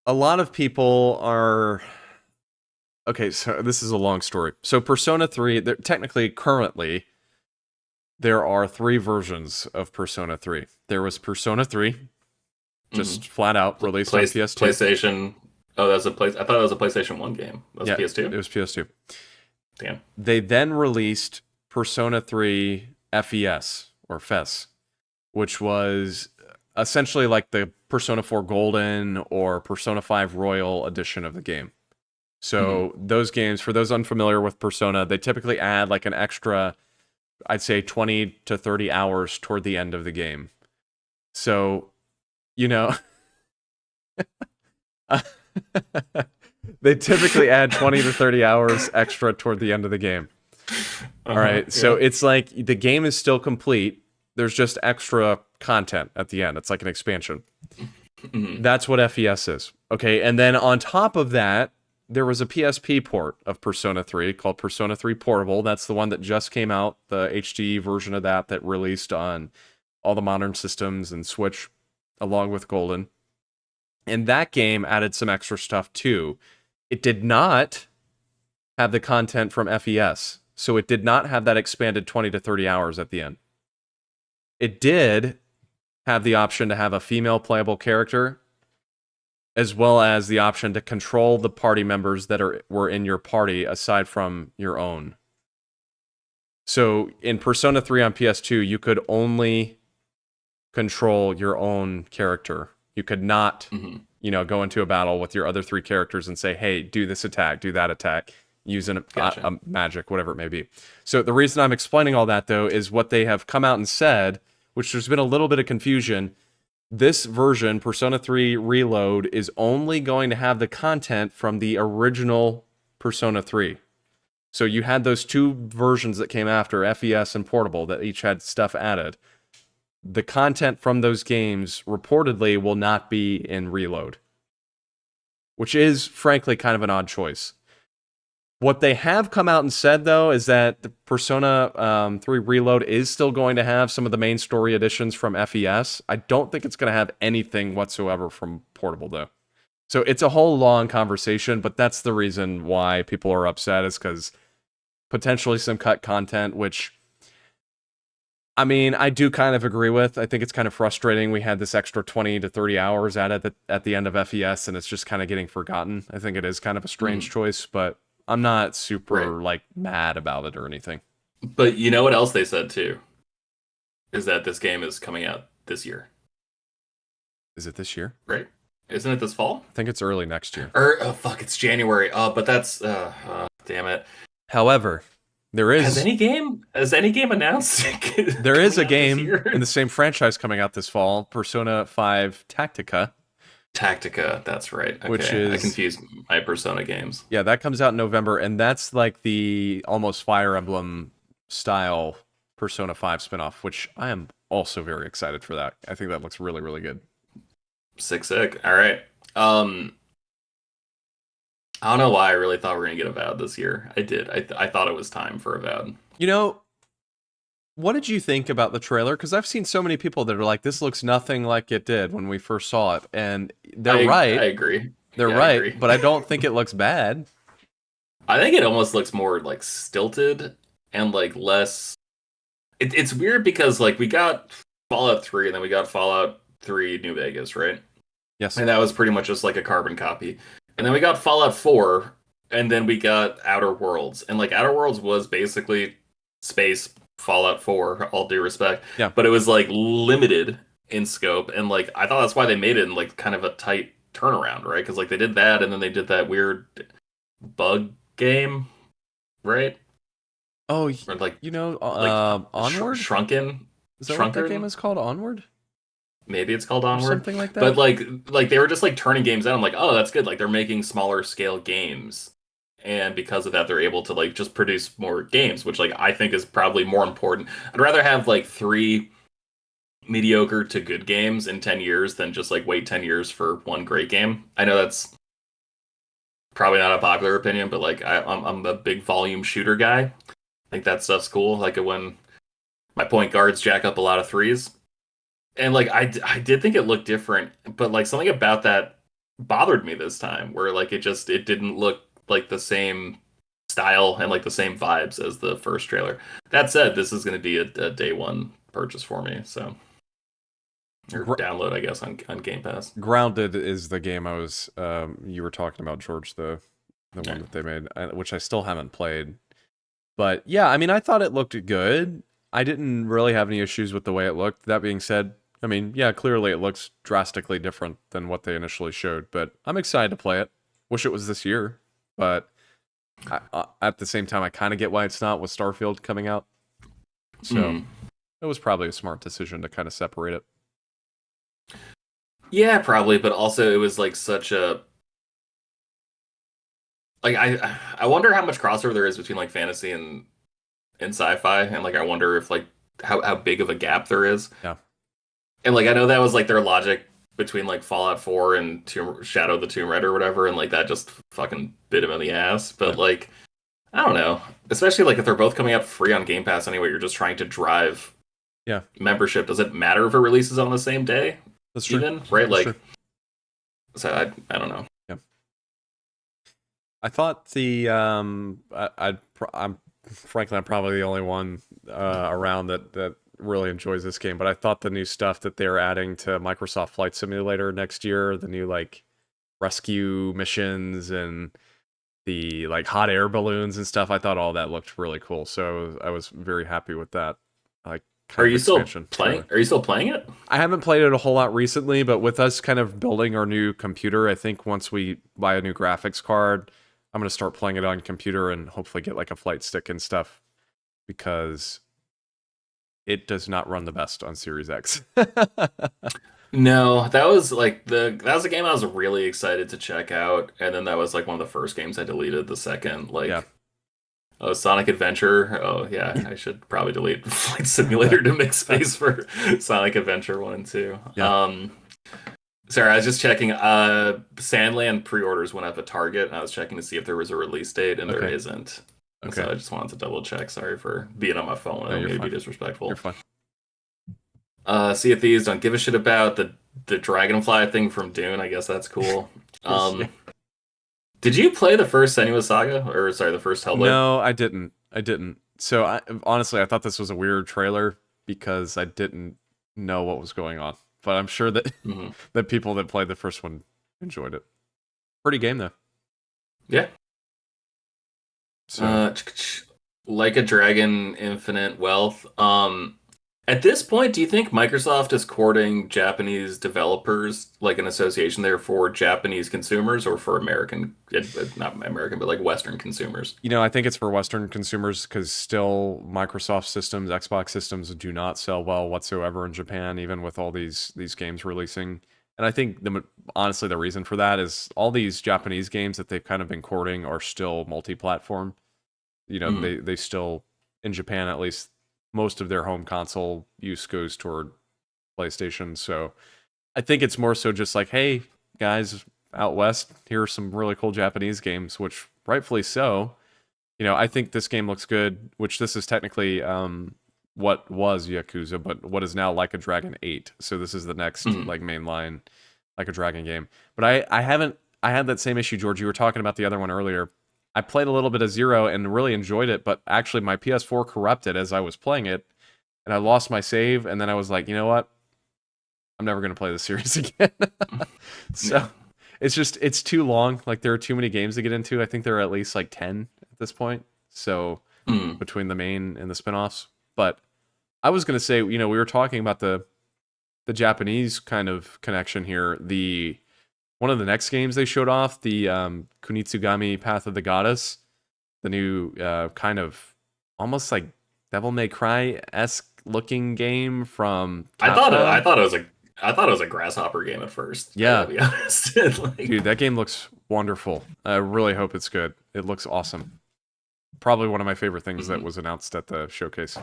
a lot of people are... Okay, so this is a long story. So Persona 3, they're technically, currently, There are 3 versions of Persona 3. There was Persona 3, just flat out released on PS2. PlayStation. Oh, that's a place. I thought it was a PlayStation 1 game. That was PS2. It was PS2. Damn. They then released Persona 3 FES or FES, which was essentially like the Persona 4 Golden or Persona 5 Royal edition of the game. So those games, for those unfamiliar with Persona, they typically add like an extra, I'd say 20 to 30 hours toward the end of the game. So, you know, they typically add 20 to 30 hours extra toward the end of the game. All right. So it's like the game is still complete. There's just extra content at the end. It's like an expansion. That's what FES is. Okay. And then on top of that, there was a PSP port of Persona 3 called Persona 3 Portable. That's the one that just came out, the HD version of that released on all the modern systems and Switch along with Golden. And that game added some extra stuff too. It did not have the content from FES, so it did not have that expanded 20 to 30 hours at the end. It did have the option to have a female playable character, as well as the option to control the party members that were in your party aside from your own. So in Persona 3 on PS2, you could only control your own character. You could not, go into a battle with your other 3 characters and say, hey, do this attack, do that attack, use a magic, whatever it may be. So the reason I'm explaining all that, though, is what they have come out and said, which there's been a little bit of confusion. This version, Persona 3 Reload, is only going to have the content from the original Persona 3. So you had those 2 versions that came after, FES and Portable, that each had stuff added. The content from those games reportedly will not be in Reload, which is, frankly, kind of an odd choice. What they have come out and said, though, is that the Persona 3 Reload is still going to have some of the main story additions from FES. I don't think it's going to have anything whatsoever from Portable, though. So it's a whole long conversation, but that's the reason why people are upset, is because potentially some cut content, which, I mean, I do kind of agree with. I think it's kind of frustrating. We had this extra 20 to 30 hours at the end of FES, and it's just kind of getting forgotten. I think it is kind of a strange choice, but I'm not super mad about it or anything. But you know what else they said too? Is that this game is coming out this year. Is it this year? Right. Isn't it this fall? I think it's early next year. It's January. But that's damn it. However, there is Has any game announced? There is a game in the same franchise coming out this fall, Persona 5 Tactica. Tactica, that's right. Okay. Which is, I confuse my Persona games. Yeah, that comes out in November, and that's like the almost Fire Emblem style Persona 5 spinoff, which I am also very excited for that. I think that looks really, really good. Sick. All right. I don't know why I really thought we were gonna get Avowed this year. I did. I thought it was time for Avowed. You know, what did you think about the trailer? Because I've seen so many people that are like, this looks nothing like it did when we first saw it. And they're right. I agree. They're right, I agree. But I don't think it looks bad. I think it almost looks more like stilted and like less... It's weird because like we got Fallout 3 and then we got Fallout 3 New Vegas, right? Yes. And that was pretty much just like a carbon copy. And then we got Fallout 4 and then we got Outer Worlds. And like Outer Worlds was basically space Fallout 4, all due respect. Yeah. But it was like limited in scope, and like I thought that's why they made it in like kind of a tight turnaround, right? Because like they did that, and then they did that weird bug game, right? Oh, or like Onward? Shrunken? Is that what that game is called? Onward? Maybe it's called Onward. Or something like that. But like they were just like turning games out. I'm like, oh, that's good. Like they're making smaller scale games. And because of that, they're able to like just produce more games, which like I think is probably more important. I'd rather have like 3 mediocre to good games in 10 years than just like wait 10 years for one great game. I know that's probably not a popular opinion, but like I'm a big volume shooter guy. I think that stuff's cool. Like when my point guards jack up a lot of threes. And like I did think it looked different, but like something about that bothered me this time, where like it didn't look like the same style and like the same vibes as the first trailer. That said, this is going to be a day one purchase for me, so or download, I guess, on Game Pass. Grounded is the game I was you were talking about, George, the one that they made, which I still haven't played. But yeah, I mean, I thought it looked good. I didn't really have any issues with the way it looked. That being said, I mean, yeah, clearly it looks drastically different than what they initially showed, but I'm excited to play it. Wish it was this year, but at the same time, I kind of get why it's not with Starfield coming out. So it was probably a smart decision to kind of separate it. Yeah, probably, but also it was like such a like I wonder how much crossover there is between like fantasy and sci-fi, and like I wonder if like how big of a gap there is. Yeah. And like I know that was like their logic between like Fallout 4 and Shadow of the Tomb Raider or whatever, and like that just fucking bit him in the ass. But like I don't know, especially like if they're both coming out free on Game Pass anyway, you're just trying to drive membership. Does it matter if it releases on the same day? That's true. Even right, That's like true. So I don't know. Yeah. I thought the I'm frankly I'm probably the only one around that really enjoys this game, but I thought the new stuff that they're adding to Microsoft Flight Simulator next year, the new like rescue missions and the like hot air balloons and stuff, I thought all that looked really cool. So I was very happy with that. Like, are you still playing? Are you still playing it? I haven't played it a whole lot recently, but with us kind of building our new computer, I think once we buy a new graphics card, I'm going to start playing it on computer and hopefully get like a flight stick and stuff, because it does not run the best on Series X. No, that was like that was a game I was really excited to check out, and then that was like one of the first games I deleted the second. Like, oh, Sonic Adventure. Oh yeah, I should probably delete Flight Simulator to make space for Sonic Adventure 1 and 2. Yeah. Sorry, I was just checking. Sandland pre-orders went up at Target, and I was checking to see if there was a release date, and there isn't. Okay. So I just wanted to double check. Sorry for being on my phone. I don't mean to be disrespectful. You're fine. Sea of Thieves, don't give a shit about the dragonfly thing from Dune. I guess that's cool. Did you play the first Senua Saga, or sorry, the first Hellblade? No, I didn't. So honestly, I thought this was a weird trailer because I didn't know what was going on. But I'm sure that the people that played the first one enjoyed it. Pretty game though. Yeah. So. Like a Dragon, Infinite Wealth. At this point, do you think Microsoft is courting Japanese developers, like an association there for Japanese consumers, or for American, not American, but like Western consumers? You know, I think it's for Western consumers because still Microsoft systems, Xbox systems do not sell well whatsoever in Japan, even with all these games releasing. And I think honestly, the reason for that is all these Japanese games that they've kind of been courting are still multi-platform. You know, they still, in Japan at least, most of their home console use goes toward PlayStation. So I think it's more so just like, hey, guys out west, here are some really cool Japanese games, which rightfully so. You know, I think this game looks good, which this is technically what was Yakuza, but what is now Like a Dragon 8. So this is the next like mainline Like a Dragon game. But I had that same issue, George. You were talking about the other one earlier. I played a little bit of Zero and really enjoyed it, but actually my PS4 corrupted as I was playing it, and I lost my save, and then I was like, you know what? I'm never going to play this series again. So it's too long. Like, there are too many games to get into. I think there are at least like 10 at this point. So between the main and the spinoffs. But I was going to say, you know, we were talking about the Japanese kind of connection here. One of the next games they showed off, the Kunitsugami Path of the Goddess, the new kind of almost like Devil May Cry-esque looking game from Capcom. I thought it was a grasshopper game at first. Yeah, to be honest. Dude, that game looks wonderful. I really hope it's good. It looks awesome. Probably one of my favorite things that was announced at the showcase.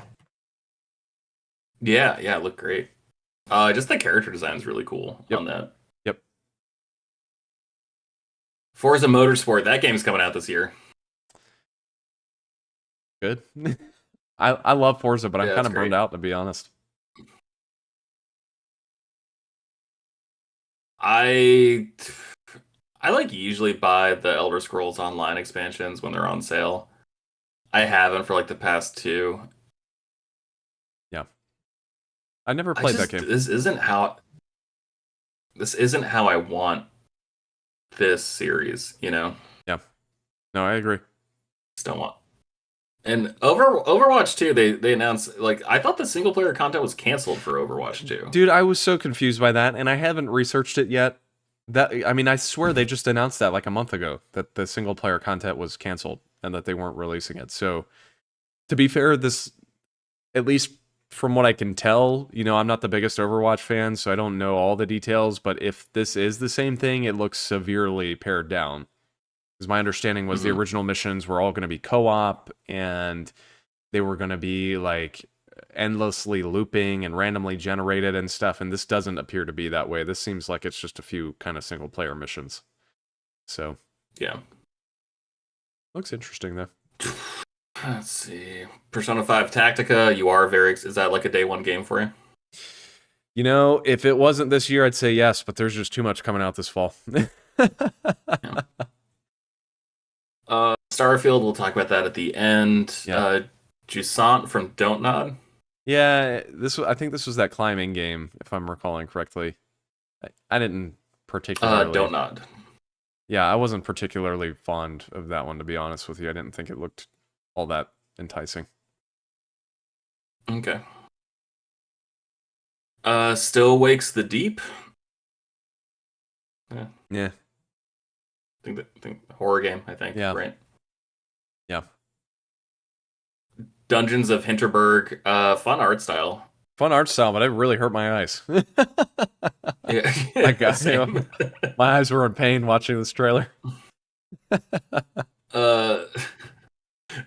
Yeah, it looked great. Just the character design is really cool on that. Forza Motorsport, that game's coming out this year. Good. I love Forza, but I'm kind of great. burned out, to be honest. I like usually buy the Elder Scrolls Online expansions when they're on sale. I haven't for like the past 2. Yeah. I never played that game. This isn't how I want this series, you know? Yeah. No, I agree. Just don't want. And Overwatch 2, they announced, like, I thought the single player content was canceled for Overwatch 2. Dude, I was so confused by that, and I haven't researched it yet. I swear they just announced that like a month ago, that the single player content was canceled and that they weren't releasing it. So, to be fair, this, at least from what I can tell, I'm not the biggest Overwatch fan, so I don't know all the details, but if this is the same thing, it looks severely pared down. Because my understanding was the original missions were all going to be co-op, and they were going to be like endlessly looping and randomly generated and stuff, and this doesn't appear to be that way. This seems like it's just a few kind of single player missions. So, yeah. Looks interesting though. Let's see. Persona 5 Tactica, you are very... Is that like a day one game for you? If it wasn't this year, I'd say yes, but there's just too much coming out this fall. Yeah. Starfield, we'll talk about that at the end. Yeah. Jusant from Don't Nod. Yeah, I think this was that climbing game, if I'm recalling correctly. I didn't particularly... Don't Nod. Yeah, I wasn't particularly fond of that one, to be honest with you. I didn't think it looked all that enticing. Okay. Still Wakes the Deep. Yeah. I think horror game, I think. Yeah. Right? Yeah. Dungeons of Hinterberg. Fun art style. Fun art style, but it really hurt my eyes. Yeah. My eyes were in pain watching this trailer.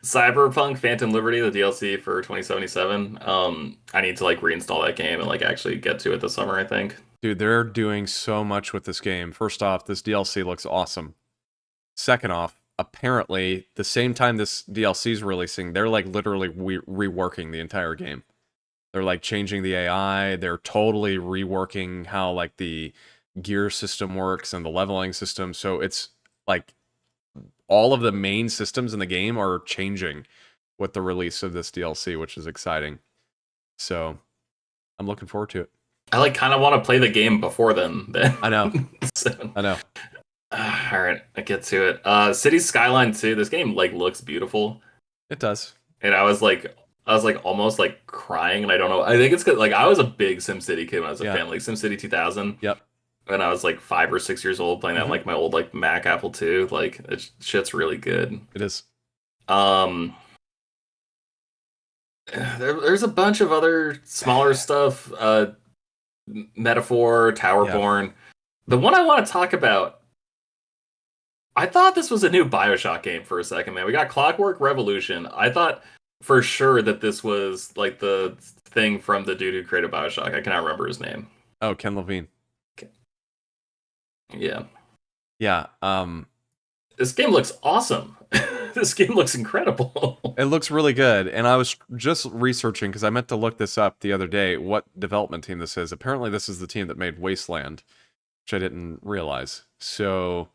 Cyberpunk Phantom Liberty, the DLC for 2077. I need to like reinstall that game and like actually get to it this summer, I think. Dude, they're doing so much with this game. First off, this DLC looks awesome. Second off, apparently, the same time this DLC is releasing, they're like literally reworking the entire game. They're like changing the AI. They're totally reworking how like the gear system works and the leveling system. So it's like all of the main systems in the game are changing with the release of this DLC, which is exciting. So I'm looking forward to it. I like kind of want to play the game before then. I know. So, I know. All right, I get to it. City Skyline 2. This game like looks beautiful. It does. And I was like almost like crying, and I don't know. I think it's because like I was a big SimCity kid when I was a fan, like SimCity 2000. Yep. When I was like 5 or 6 years old, playing that on, like my old like Mac Apple II. Like shit's really good. It is. There's a bunch of other smaller stuff. Metaphor, Towerborn. The one I want to talk about, I thought this was a new BioShock game for a second, man. We got Clockwork Revolution. I thought for sure that this was like the thing from the dude who created BioShock. I cannot remember his name. Oh, Ken Levine. Yeah. Yeah. This game looks awesome. This game looks incredible. It looks really good. And I was just researching, because I meant to look this up the other day, what development team this is. Apparently this is the team that made Wasteland, which I didn't realize. So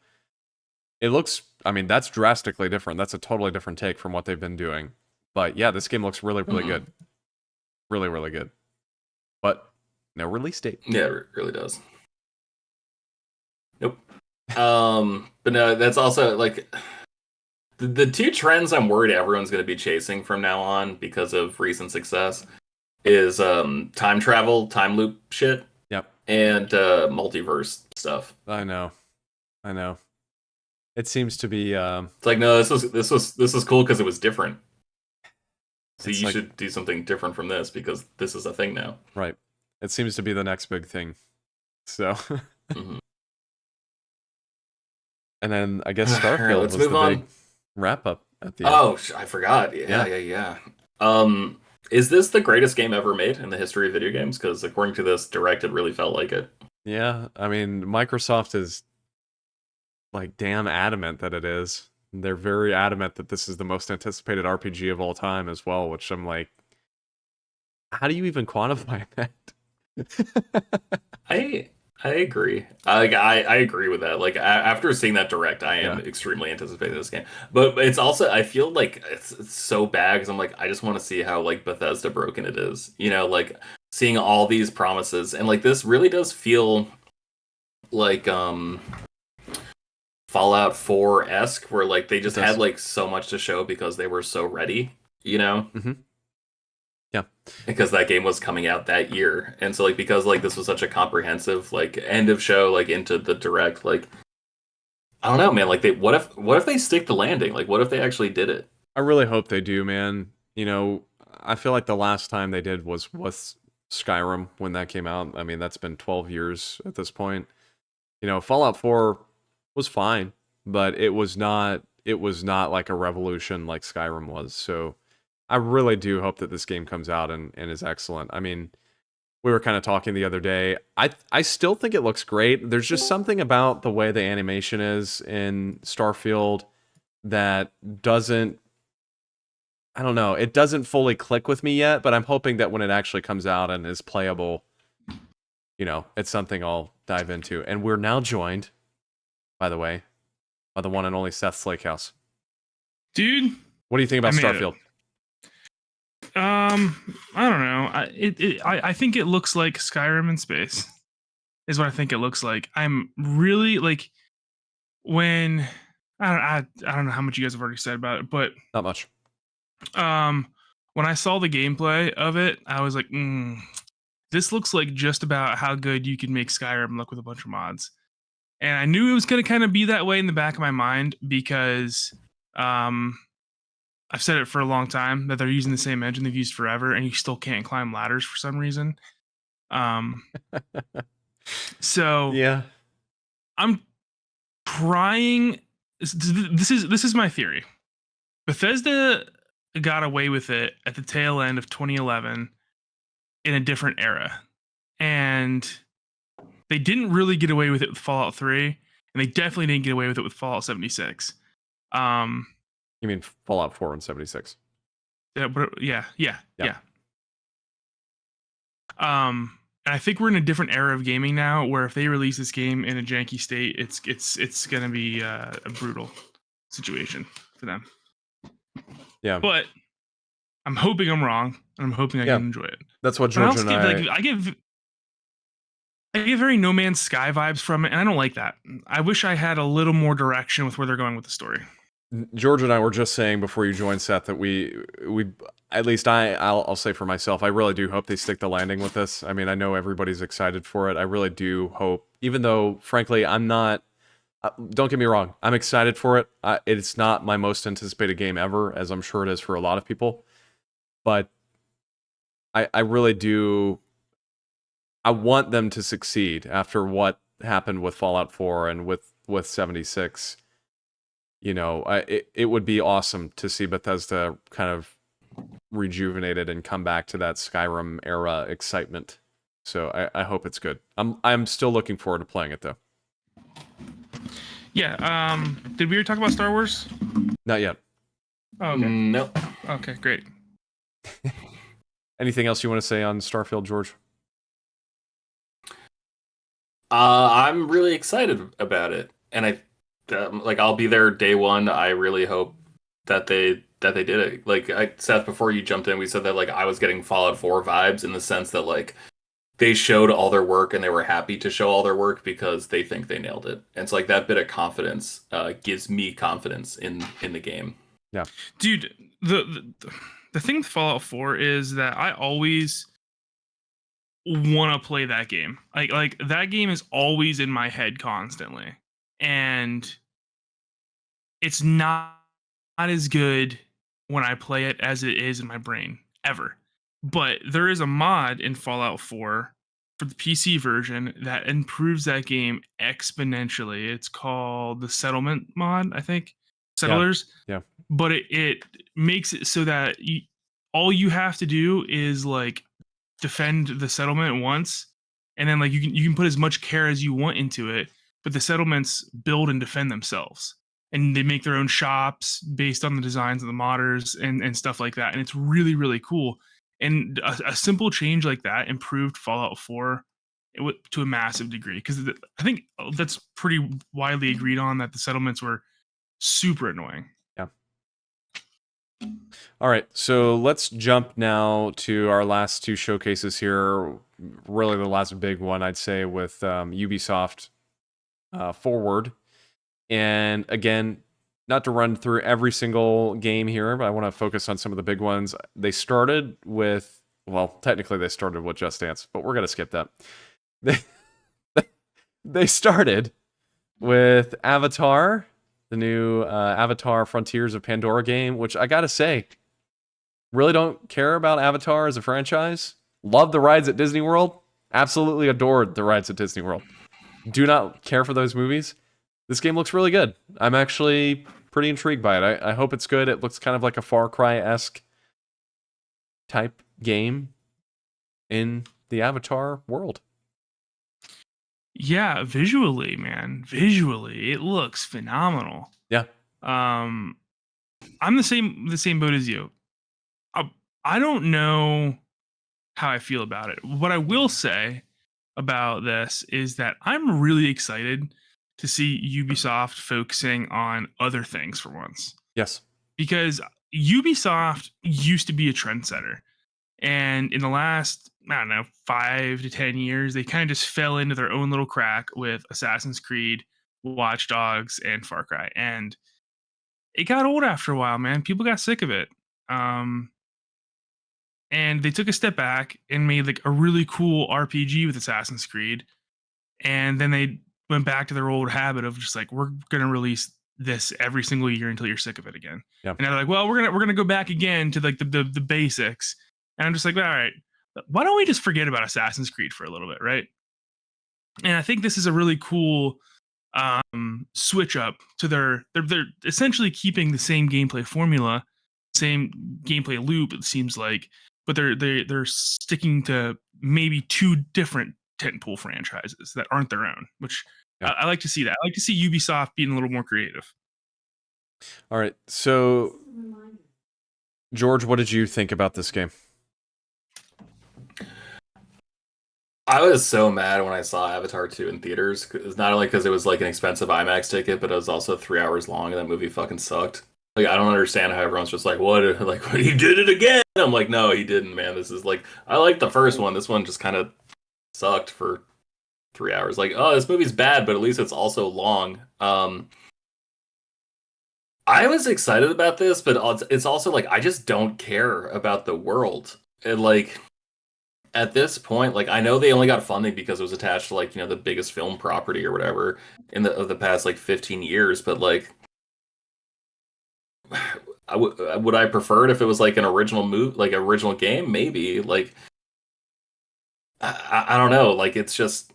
it looks, that's drastically different. That's a totally different take from what they've been doing. But yeah, this game looks really, really good. Really, really good. But no release date. Yeah, it really does. Nope. But no, that's also like the two trends I'm worried everyone's going to be chasing from now on because of recent success is time travel, time loop shit. Yep. And multiverse stuff. I know. It seems to be it's like, no, this was cool because it was different. So you should do something different from this because this is a thing now. Right. It seems to be the next big thing. So And then I guess Starfield was the big wrap up at the end. Oh, I forgot. Yeah. Is this the greatest game ever made in the history of video games? Because according to this direct, it really felt like it. Yeah, Microsoft is like damn adamant that it is. They're very adamant that this is the most anticipated RPG of all time as well, which I'm like, how do you even quantify that? I I agree. I agree with that. Like after seeing that direct, I am Yeah. extremely anticipating this game. But it's also I feel like it's so bad because I'm like I just want to see how like Bethesda broken it is. You know, like seeing all these promises and like this really does feel like Fallout 4-esque where like they just had like so much to show because they were so ready. You know. Mm-hmm. Yeah. Because that game was coming out that year. And so like because like this was such a comprehensive like end of show like into the direct like I don't know man like they what if they stick the landing? Like what if they actually did it? I really hope they do, man. You know, I feel like the last time they did was with Skyrim when that came out. I mean, that's been 12 years at this point. You know, Fallout 4 was fine, but it was not like a revolution like Skyrim was. So I really do hope that this game comes out and is excellent. I mean, we were kind of talking the other day. I still think it looks great. There's just something about the way the animation is in Starfield that doesn't, I don't know, it doesn't fully click with me yet, but I'm hoping that when it actually comes out and is playable, you know, it's something I'll dive into. And we're now joined, by the way, by the one and only Seth Slakehouse. Dude, what do you think about Starfield? I don't know. I think it looks like Skyrim in space. Is what I think it looks like. I'm really like when I don't know how much you guys have already said about it, but not much. When I saw the gameplay of it, I was like, this looks like just about how good you can make Skyrim look with a bunch of mods. And I knew it was going to kind of be that way in the back of my mind because I've said it for a long time that they're using the same engine they've used forever, and you still can't climb ladders for some reason. So yeah, I'm trying. This is my theory. Bethesda got away with it at the tail end of 2011 in a different era, and they didn't really get away with it with Fallout 3, and they definitely didn't get away with it with Fallout 76. You mean Fallout 4 and 76? Yeah. And I think we're in a different era of gaming now, where if they release this game in a janky state, it's gonna be a brutal situation for them. Yeah, but I'm hoping I'm wrong, and I'm hoping I can enjoy it. That's what George and I give very No Man's Sky vibes from it, and I don't like that. I wish I had a little more direction with where they're going with the story. George and I were just saying before you joined, Seth, that we at least I'll say for myself, I really do hope they stick the landing with this. I mean, I know everybody's excited for it. I really do hope, even though, frankly, I'm not. Don't get me wrong, I'm excited for it. It's not my most anticipated game ever, as I'm sure it is for a lot of people. But I really do. I want them to succeed after what happened with Fallout 4 and with 76. You know, it would be awesome to see Bethesda kind of rejuvenated and come back to that Skyrim era excitement. So I hope it's good. I'm still looking forward to playing it though. Yeah. Did we already talk about Star Wars? Not yet. Oh, okay. No. Okay, great. Anything else you want to say on Starfield, George? I'm really excited about it, and I'll be there day one. I really hope that they did it. Like Seth, before you jumped in, we said that like I was getting Fallout 4 vibes in the sense that like they showed all their work and they were happy to show all their work because they think they nailed it. And it's like that bit of confidence gives me confidence in the game. Yeah, dude. The thing with Fallout 4 is that I always want to play that game. Like that game is always in my head constantly, and it's not as good when I play it as it is in my brain ever. But there is a mod in Fallout 4 for the PC version that improves that game exponentially. It's called the Settlement mod, I think. Settlers. Yeah. But it makes it so that all you have to do is like defend the settlement once, and then like you can put as much care as you want into it, but the settlements build and defend themselves, and they make their own shops based on the designs of the modders and stuff like that, and it's really, really cool. And a simple change like that improved Fallout 4 to a massive degree, because I think that's pretty widely agreed on that the settlements were super annoying. Yeah. All right, so let's jump now to our last two showcases here. Really, the last big one, I'd say, with Ubisoft Forward. And again, not to run through every single game here, but I want to focus on some of the big ones. They started with, well, technically they started with Just Dance, but we're going to skip that. They started with Avatar, the new Avatar Frontiers of Pandora game, which I got to say, really don't care about Avatar as a franchise. Love the rides at Disney World. Absolutely adored the rides at Disney World. Do not care for those movies. This game looks really good. I'm actually pretty intrigued by it. I hope it's good. It looks kind of like a Far Cry-esque type game in the Avatar world. Yeah, visually, man. Visually, it looks phenomenal. Yeah. I'm the same boat as you. I don't know how I feel about it. What I will say about this is that I'm really excited to see Ubisoft focusing on other things for once. Yes. Because Ubisoft used to be a trendsetter. And in the last, I don't know, 5 to 10 years, they kind of just fell into their own little crack with Assassin's Creed, Watch Dogs, and Far Cry. And it got old after a while, man. People got sick of it. And they took a step back and made like a really cool RPG with Assassin's Creed. And then they went back to their old habit of just like, we're going to release this every single year until you're sick of it again. Yep. And they're like, well, we're gonna go back again to like the basics. And I'm just like, all right, why don't we just forget about Assassin's Creed for a little bit, right? And I think this is a really cool switch up to they're essentially keeping the same gameplay formula, same gameplay loop, it seems like, but they're sticking to maybe two different tentpole franchises that aren't their own, which I like to see that. I like to see Ubisoft being a little more creative. All right, so George, what did you think about this game? I was so mad when I saw Avatar 2 in theaters. It's not only because it was like an expensive IMAX ticket, but it was also 3 hours long, and that movie fucking sucked. Like, I don't understand how everyone's just like, what? Like, he did it again. I'm like, no, he didn't, man. This is like, I liked the first one. This one just kind of sucked for 3 hours. Like, oh, this movie's bad, but at least it's also long. I was excited about this, but it's also like, I just don't care about the world. And like, at this point, like, I know they only got funding because it was attached to like, you know, the biggest film property or whatever of the past like 15 years. But like, would I prefer it if it was like an original move, like original game? Maybe. Like, I don't know. Like, it's just,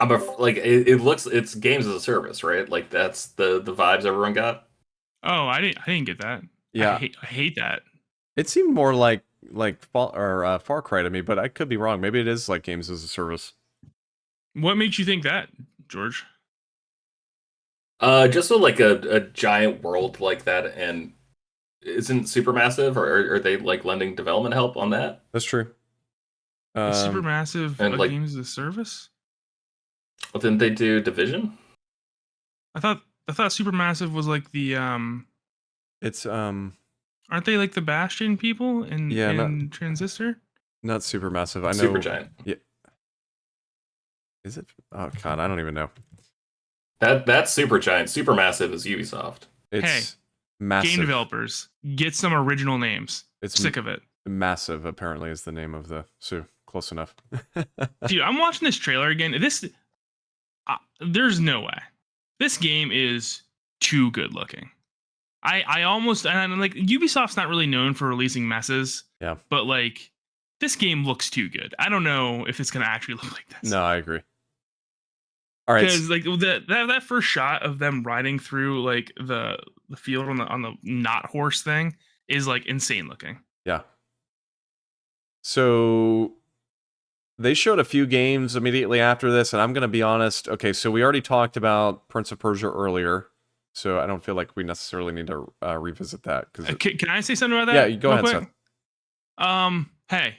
it looks, it's games as a service, right? Like, that's the vibes everyone got. Oh, I didn't get that. Yeah, I hate that. It seemed more like Far Cry to me, but I could be wrong. Maybe it is like games as a service. What makes you think that, George? Just so like a giant world like that, and isn't Supermassive, or are they like lending development help on that? That's true. Supermassive and like games as a service. Well, didn't they do Division? I thought Supermassive was like the It's Aren't they like the Bastion people in Transistor? Not Supermassive. I know. Supergiant. Yeah. Is it? Oh god, I don't even know. That's Supergiant. Supermassive is Ubisoft. It's massive. Game developers, get some original names. It's sick of it. Massive apparently is the name of the close enough. Dude, I'm watching this trailer again. There's no way. This game is too good looking. I almost, and like, Ubisoft's not really known for releasing messes. Yeah. But like, this game looks too good. I don't know if it's gonna actually look like this. No, I agree. All right. Because like that first shot of them riding through like the field on the not horse thing is like insane looking. Yeah. So they showed a few games immediately after this, and I'm gonna be honest. Okay, so we already talked about Prince of Persia earlier. So I don't feel like we necessarily need to revisit that. Can I say something about that? Yeah, go ahead, Seth. Hey,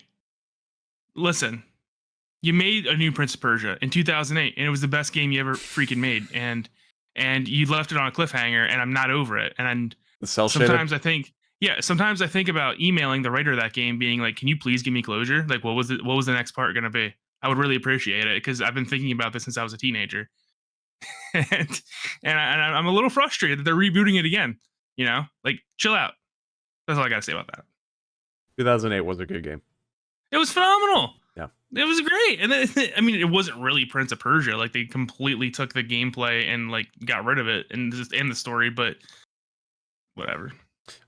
listen, you made a new Prince of Persia in 2008, and it was the best game you ever freaking made, and you left it on a cliffhanger, and I'm not over it. And The cell sometimes shaded? sometimes I think about emailing the writer of that game, being like, "Can you please give me closure? Like, what was the next part going to be? I would really appreciate it because I've been thinking about this since I was a teenager." and I'm a little frustrated that they're rebooting it again. You know, like, chill out. That's all I got to say about that. 2008 was a good game. It was phenomenal. Yeah. It was great. And then, I mean, it wasn't really Prince of Persia. Like, they completely took the gameplay and like got rid of it and just end the story, but whatever.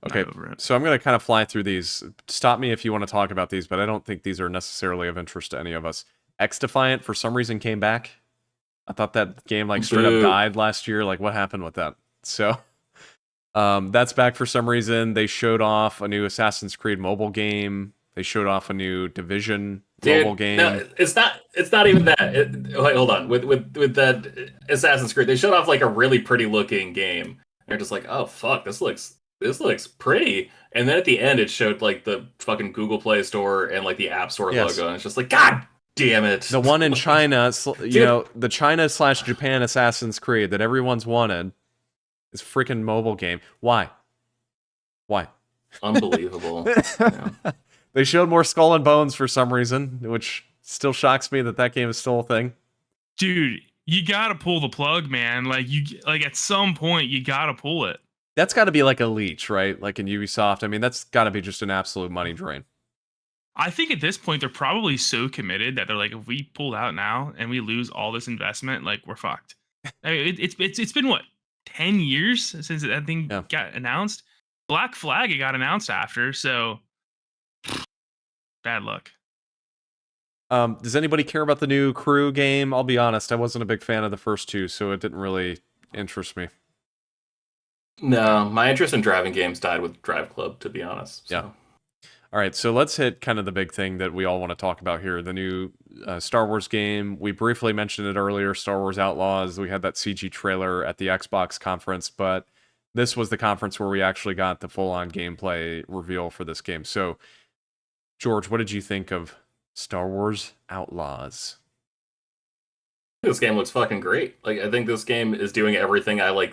Okay, so I'm going to kind of fly through these. Stop me if you want to talk about these, but I don't think these are necessarily of interest to any of us. X-Defiant, for some reason, came back. I thought that game like straight up died last year. Like, what happened with that? So that's back for some reason. They showed off a new Assassin's Creed mobile game. They showed off a new Division mobile game. No, it's not even that. Wait, hold on. With that Assassin's Creed, they showed off like a really pretty looking game. They're just like, oh fuck, this looks pretty. And then at the end, it showed like the fucking Google Play Store and like the App Store logo, and it's just like, God damn it! The one in China, you know, the China/Japan Assassin's Creed that everyone's wanted, is freaking mobile game. Why? Unbelievable. Yeah. They showed more Skull and Bones for some reason, which still shocks me that game is still a thing. Dude, you gotta pull the plug, man. Like at some point, you gotta pull it. That's got to be like a leech, right? Like in Ubisoft. I mean, that's got to be just an absolute money drain. I think at this point, they're probably so committed that they're like, if we pull out now and we lose all this investment, like, we're fucked. I mean, it's been what, 10 years since that thing got announced? Black Flag, it got announced after, so bad luck. Does anybody care about the new Crew game? I'll be honest, I wasn't a big fan of the first two, so it didn't really interest me. No, my interest in driving games died with Drive Club, to be honest. So. Yeah. All right, so let's hit kind of the big thing that we all want to talk about here, the new Star Wars game. We briefly mentioned it earlier, Star Wars Outlaws. We had that CG trailer at the Xbox conference, but this was the conference where we actually got the full-on gameplay reveal for this game. So, George, what did you think of Star Wars Outlaws? This game looks fucking great. Like, I think this game is doing everything I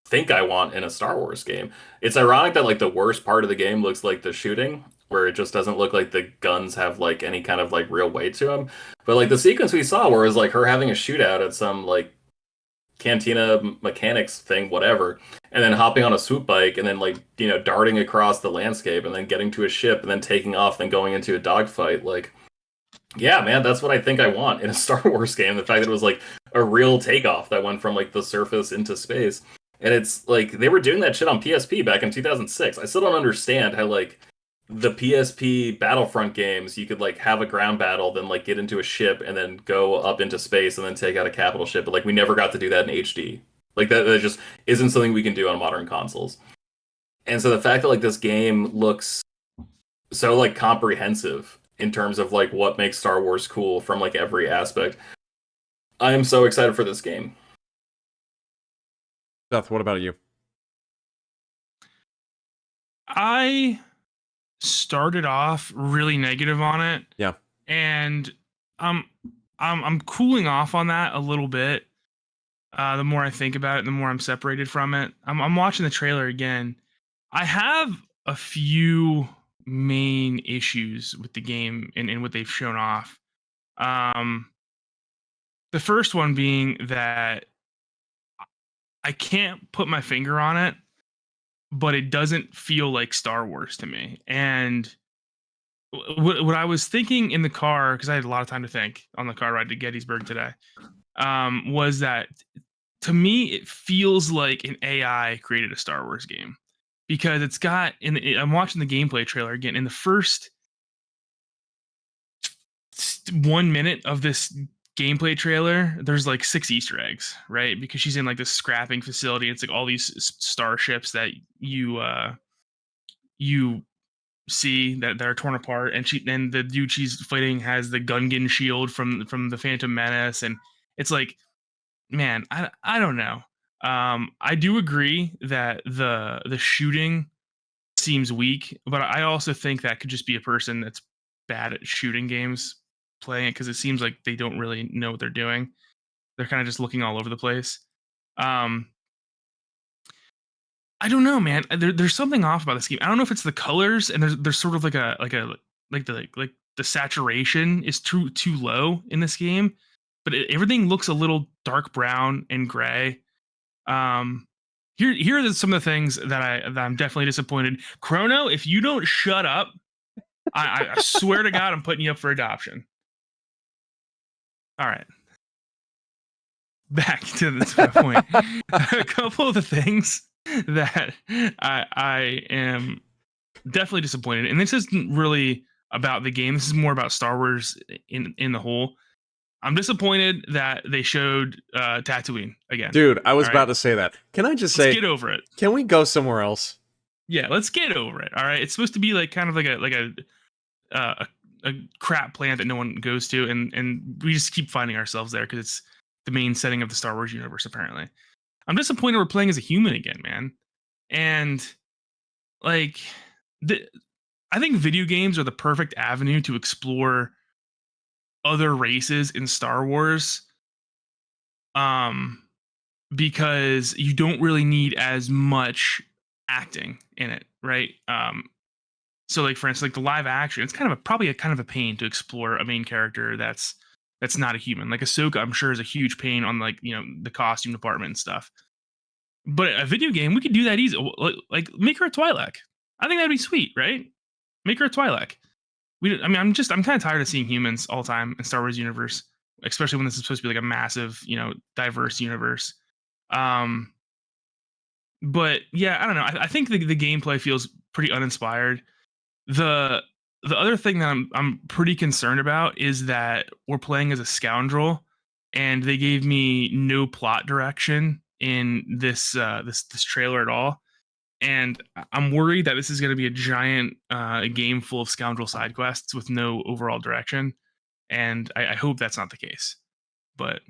think I want in a Star Wars game. It's ironic that like the worst part of the game looks like the shooting, where it just doesn't look like the guns have like any kind of like real weight to them. But like the sequence we saw where it was like her having a shootout at some like cantina mechanics thing, whatever, and then hopping on a swoop bike and then like, you know, darting across the landscape and then getting to a ship and then taking off, then going into a dogfight. Like, yeah, man, that's what I think I want in a Star Wars game. The fact that it was like a real takeoff that went from like the surface into space. And it's like they were doing that shit on PSP back in 2006. I still don't understand how like the PSP Battlefront games, you could like have a ground battle, then like get into a ship and then go up into space and then take out a capital ship. But like we never got to do that in HD. Like that just isn't something we can do on modern consoles. And so the fact that like this game looks so like comprehensive in terms of like what makes Star Wars cool from like every aspect, I am so excited for this game. Seth, what about you? I started off really negative on it. Yeah. And I'm cooling off on that a little bit. The more I think about it, the more I'm separated from it. I'm watching the trailer again. I have a few main issues with the game and what they've shown off. The first one being that I can't put my finger on it, but it doesn't feel like Star Wars to me. And what I was thinking in the car, because I had a lot of time to think on the car ride to Gettysburg today, was that to me, it feels like an AI created a Star Wars game. Because it's got, I'm watching the gameplay trailer again, in the first 1 minute of this gameplay trailer, there's like 6 Easter eggs, right? Because she's in like this scrapping facility. It's like all these starships that you see that are torn apart, and the dude she's fighting has the Gungan shield from the Phantom Menace, and it's like, man, I don't know. I do agree that the shooting seems weak, but I also think that could just be a person that's bad at shooting games. playing it because it seems like they don't really know what they're doing. They're kind of just looking all over the place. I don't know, man. There's something off about this game. I don't know if it's the colors, and there's sort of like the saturation is too low in this game, but everything looks a little dark brown and gray. Here are some of the things that I'm definitely disappointed. Chrono, if you don't shut up, I swear to God, I'm putting you up for adoption. All right. Back to this point. A couple of the things that I am definitely disappointed, and this isn't really about the game. This is more about Star Wars in the whole. I'm disappointed that they showed Tatooine again. Dude, I was about to say that. Can I just say, get over it? Can we go somewhere else? Yeah, let's get over it. All right, it's supposed to be like kind of like a crap planet that no one goes to, and we just keep finding ourselves there because it's the main setting of the Star Wars universe. Apparently, I'm disappointed we're playing as a human again, man. And like, I think video games are the perfect avenue to explore other races in Star Wars, because you don't really need as much acting in it, right? So like for instance, like the live action, it's kind of probably a kind of a pain to explore a main character that's not a human. Like Ahsoka, I'm sure is a huge pain on like the costume department and stuff. But a video game, we could do that easy. Like make her a Twi'lek. I think that'd be sweet, right? Make her a Twi'lek. I'm kind of tired of seeing humans all the time in Star Wars universe, especially when this is supposed to be like a massive, diverse universe. But yeah, I don't know. I think the gameplay feels pretty uninspired. The other thing that I'm pretty concerned about is that we're playing as a scoundrel, and they gave me no plot direction in this trailer at all. And I'm worried that this is going to be a giant game full of scoundrel side quests with no overall direction. And I hope that's not the case. But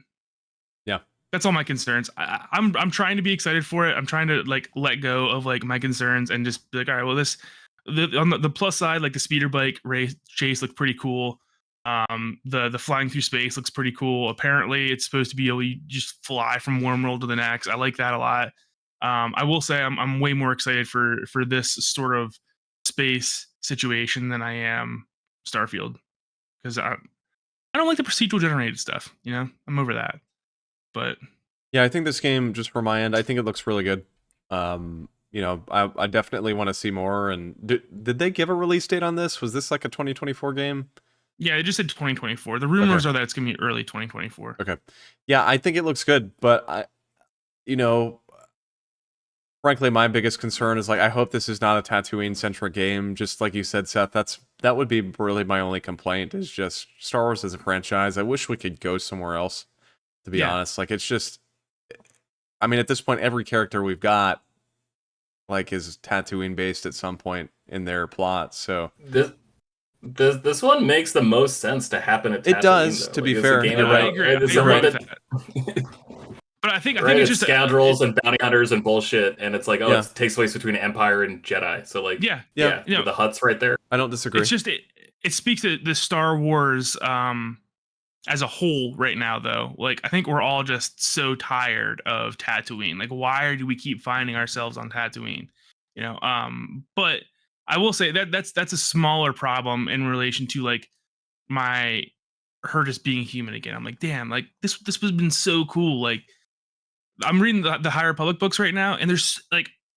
yeah, that's all my concerns. I'm trying to be excited for it. I'm trying to like let go of like my concerns and just be like, all right, well, on the plus side, like the speeder bike race chase looked pretty cool. The flying through space looks pretty cool. Apparently, it's supposed to be able to just fly from one world to the next. I like that a lot. I will say I'm way more excited for this sort of space situation than I am Starfield, because I don't like the procedural generated stuff. I'm over that. But yeah, I think this game, just from my end, I think it looks really good. I definitely want to see more. And did they give a release date on this? Was this like a 2024 game? Yeah, it just said 2024. The rumors are that it's gonna be early 2024. Okay. Yeah, I think it looks good, but frankly, my biggest concern is like I hope this is not a Tatooine-centric game. Just like you said, Seth, that would be really my only complaint, is just Star Wars as a franchise. I wish we could go somewhere else, to be honest. Like, it's just, I mean, at this point, every character we've got like is Tatooine-based at some point in their plot. So this one makes the most sense to happen at Tatooine. It does, though. to be fair. I agree with that. But I think it's just scoundrels and bounty hunters and bullshit, and it's like, it takes place between Empire and Jedi. So like, yeah, with the Hutts right there. I don't disagree. It's just it speaks to the Star Wars as a whole right now, though. Like, I think we're all just so tired of Tatooine. Like, why do we keep finding ourselves on Tatooine? But I will say that's a smaller problem in relation to like her just being human again. I'm like, damn, like this has been so cool. Like, I'm reading the High Republic books right now, and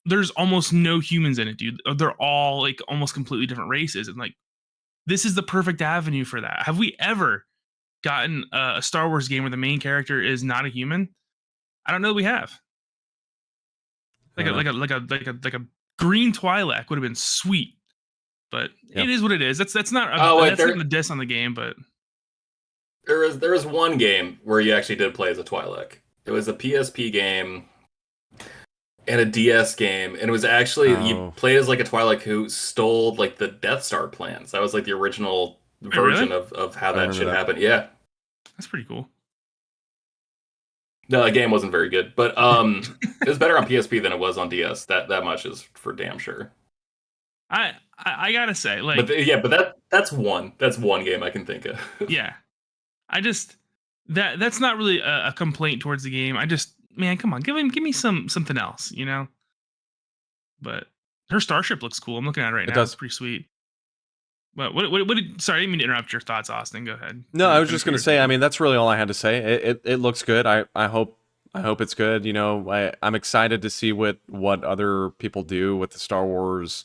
there's almost no humans in it, dude. They're all like almost completely different races, and like this is the perfect avenue for that. Have we ever gotten a Star Wars game where the main character is not a human? I don't know that we have. Like a green Twi'lek would have been sweet, but it is what it is. That's not that's not a diss on the game, but there was one game where you actually did play as a Twi'lek. It was a PSP game and a DS game, and it was actually you played as like a Twi'lek who stole like the Death Star plans. That was like the original version of how that shit happened. Yeah, that's pretty cool. No, the game wasn't very good, but it was better on PSP than it was on DS. That much is for damn sure. I gotta say, like, but that's one game I can think of. Yeah, I just that's not really a complaint towards the game. I just, man, come on, give me something else, you know. But her starship looks cool. I'm looking at it right now. does. It's pretty sweet. But sorry, I didn't mean to interrupt your thoughts, Austin. Go ahead. No, I was just going to say, I mean, that's really all I had to say. It looks good. I hope it's good. You know, I'm excited to see what other people do with the Star Wars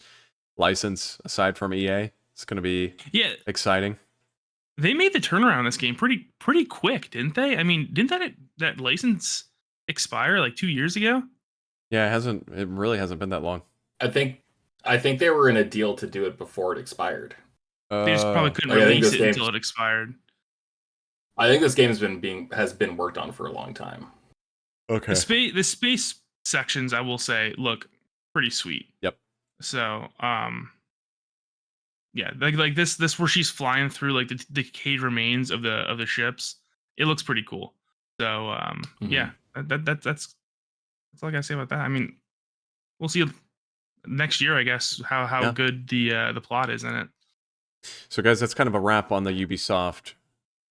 license aside from EA. It's going to be exciting. They made the turnaround in this game pretty quick, didn't they? I mean, didn't that license expire like 2 years ago? Yeah, it really hasn't been that long. I think they were in a deal to do it before it expired. They just probably couldn't release it until it expired. I think this game has been worked on for a long time. Okay. The space sections, I will say, look pretty sweet. Yep. So, yeah, like this where she's flying through like the decayed remains of the ships. It looks pretty cool. So, yeah, that's all I gotta say about that. I mean, we'll see next year, I guess, how good the plot is in it. So, guys, that's kind of a wrap on the Ubisoft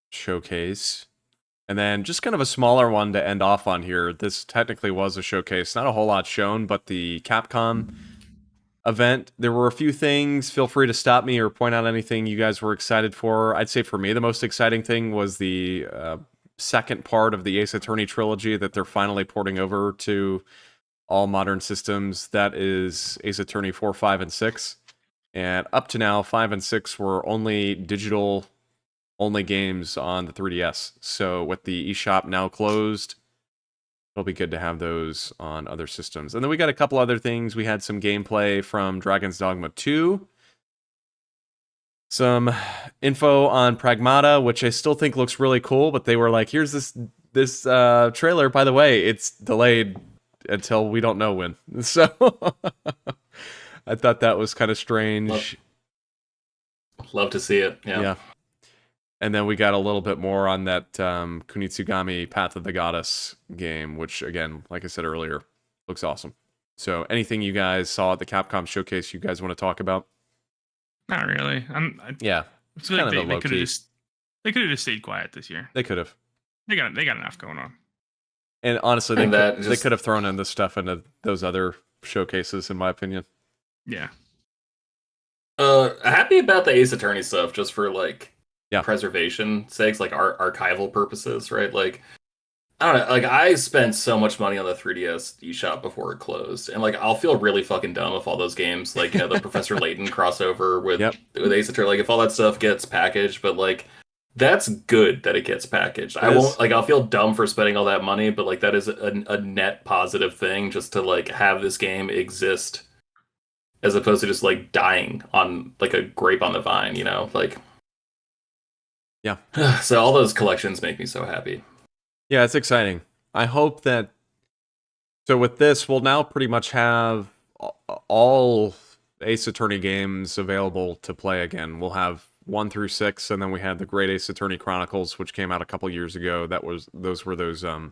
showcase. And then just kind of a smaller one to end off on here. This technically was a showcase. Not a whole lot shown, but the Capcom event, there were a few things. Feel free to stop me or point out anything you guys were excited for. I'd say for me, the most exciting thing was the second part of the Ace Attorney trilogy that they're finally porting over to all modern systems. That is Ace Attorney 4, 5, and 6. And up to now, 5 and 6 were only digital-only games on the 3DS. So with the eShop now closed, it'll be good to have those on other systems. And then we got a couple other things. We had some gameplay from Dragon's Dogma 2. Some info on Pragmata, which I still think looks really cool, but they were like, here's this trailer. By the way, it's delayed until we don't know when. So I thought that was kind of strange. Love to see it. Yeah. And then we got a little bit more on that Kunitsugami Path of the Goddess game, which, again, like I said earlier, looks awesome. So anything you guys saw at the Capcom showcase you guys want to talk about? Not really. Yeah. I feel like they could have just stayed quiet this year. They could have. They got enough going on. And honestly, they could have thrown in this stuff into those other showcases, in my opinion. Yeah. Happy about the Ace Attorney stuff, just for like preservation sakes, like archival purposes, right? Like, I don't know, like I spent so much money on the 3DS eShop before it closed, and like I'll feel really fucking dumb if all those games, like, you know, the Professor Layton crossover with Ace Attorney, like if all that stuff gets packaged, but like that's good that it gets packaged. I won't, like, I'll feel dumb for spending all that money, but like that is a net positive thing, just to like have this game exist as opposed to just like dying on like a grape on the vine, you know, like. Yeah. So all those collections make me so happy. Yeah, it's exciting. I hope that. So with this, we'll now pretty much have all Ace Attorney games available to play again. We'll have 1 through 6, and then we had the Great Ace Attorney Chronicles, which came out a couple years ago. Those were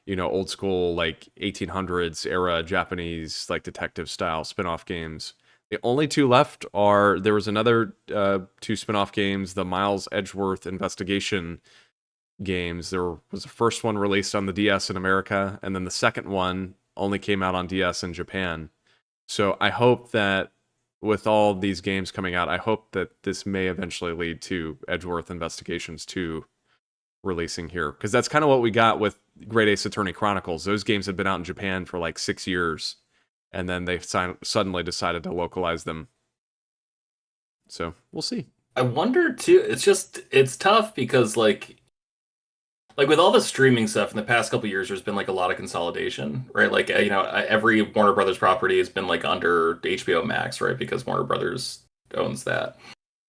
you know, old school, like 1800s era Japanese, like detective style spin-off games. The only 2 left are, there was another 2 spin-off games, the Miles Edgeworth Investigation games. There was the first one released on the DS in America, and then the second one only came out on DS in Japan. So I hope that with all these games coming out, I hope that this may eventually lead to Edgeworth Investigations 2 releasing here, because that's kind of what we got with Great Ace Attorney Chronicles. Those games had been out in Japan for like 6 years, and then they suddenly decided to localize them. So we'll see. I wonder too, it's tough because like with all the streaming stuff in the past couple of years, there's been like a lot of consolidation, right? Like, you know, every Warner Brothers property has been like under HBO Max, right? Because Warner Brothers owns that.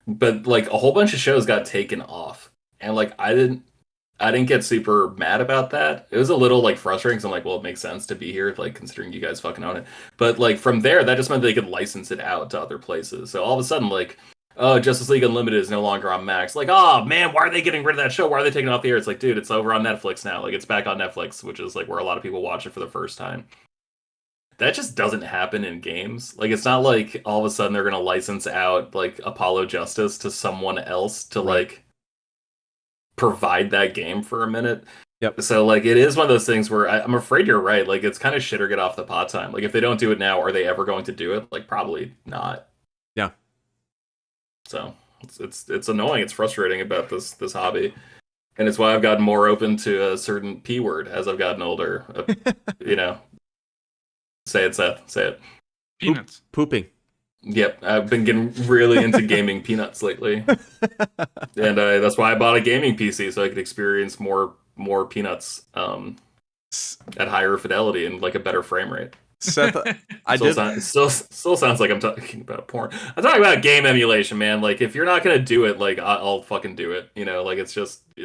But like a whole bunch of shows got taken off, and like I didn't get super mad about that. It was a little like frustrating, because I'm like, well, it makes sense to be here, like considering you guys fucking own it. But like from there, that just meant they could license it out to other places. So all of a sudden, like, oh, Justice League Unlimited is no longer on Max. Like, oh man, why are they getting rid of that show? Why are they taking it off the air? It's like, dude, it's over on Netflix now. Like, it's back on Netflix, which is like where a lot of people watch it for the first time. That just doesn't happen in games. Like, it's not like all of a sudden they're gonna license out like Apollo Justice to someone else to like provide that game for a minute. Yep. So like it is one of those things where I'm afraid you're right. Like it's kind of shit or get off the pot time. Like if they don't do it now, are they ever going to do it? Like probably not. Yeah. So it's annoying. It's frustrating about this hobby, and it's why I've gotten more open to a certain P word as I've gotten older. You know, say it, Seth. Say it. Peanuts. Pooping. Yep, I've been getting really into gaming peanuts lately, and that's why I bought a gaming PC so I could experience more peanuts at higher fidelity and like a better frame rate. Seth, still sounds like I'm talking about porn. I'm talking about game emulation, man. Like if you're not gonna do it, like I'll fucking do it. You know, like it's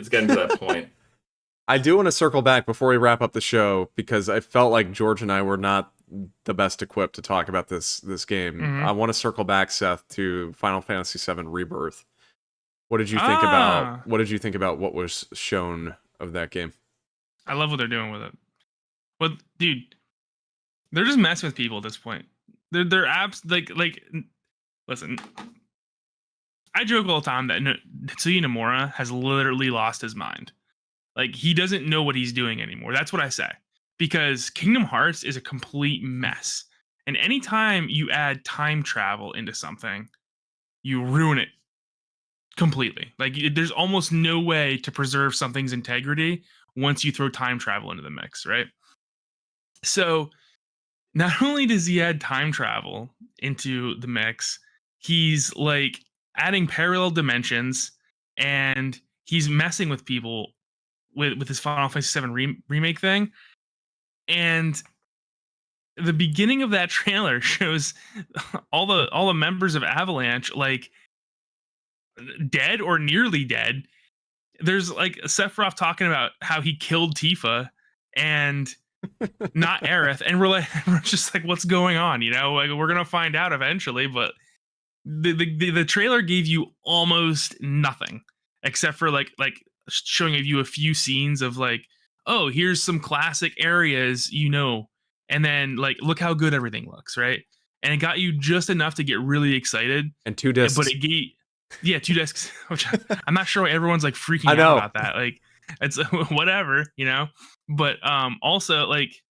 getting to that point. I do want to circle back before we wrap up the show because I felt like George and I were not the best equipped to talk about this game. Mhm. I want to circle back, Seth, to Final Fantasy VII Rebirth. What did you think about what was shown of that game? I love what they're doing with it. But dude, they're just messing with people at this point. They're apps like listen. I joke all the time that Tetsuya Nomura has literally lost his mind. Like he doesn't know what he's doing anymore. That's what I say. Because Kingdom Hearts is a complete mess. And anytime you add time travel into something, you ruin it completely. Like there's almost no way to preserve something's integrity once you throw time travel into the mix, right? So not only does he add time travel into the mix, he's like adding parallel dimensions and he's messing with people with his Final Fantasy VII remake thing. And the beginning of that trailer shows all the members of Avalanche like dead or nearly dead. There's like Sephiroth talking about how he killed Tifa and not Aerith, and we're just like, what's going on? You know, like we're gonna find out eventually, but the trailer gave you almost nothing except for like showing you a few scenes of like, oh, here's some classic areas, you know, and then like look how good everything looks, right? And it got you just enough to get really excited. And 2 discs. But it gave 2 discs, which I'm not sure why everyone's like freaking out about that. Like it's whatever, you know. But also like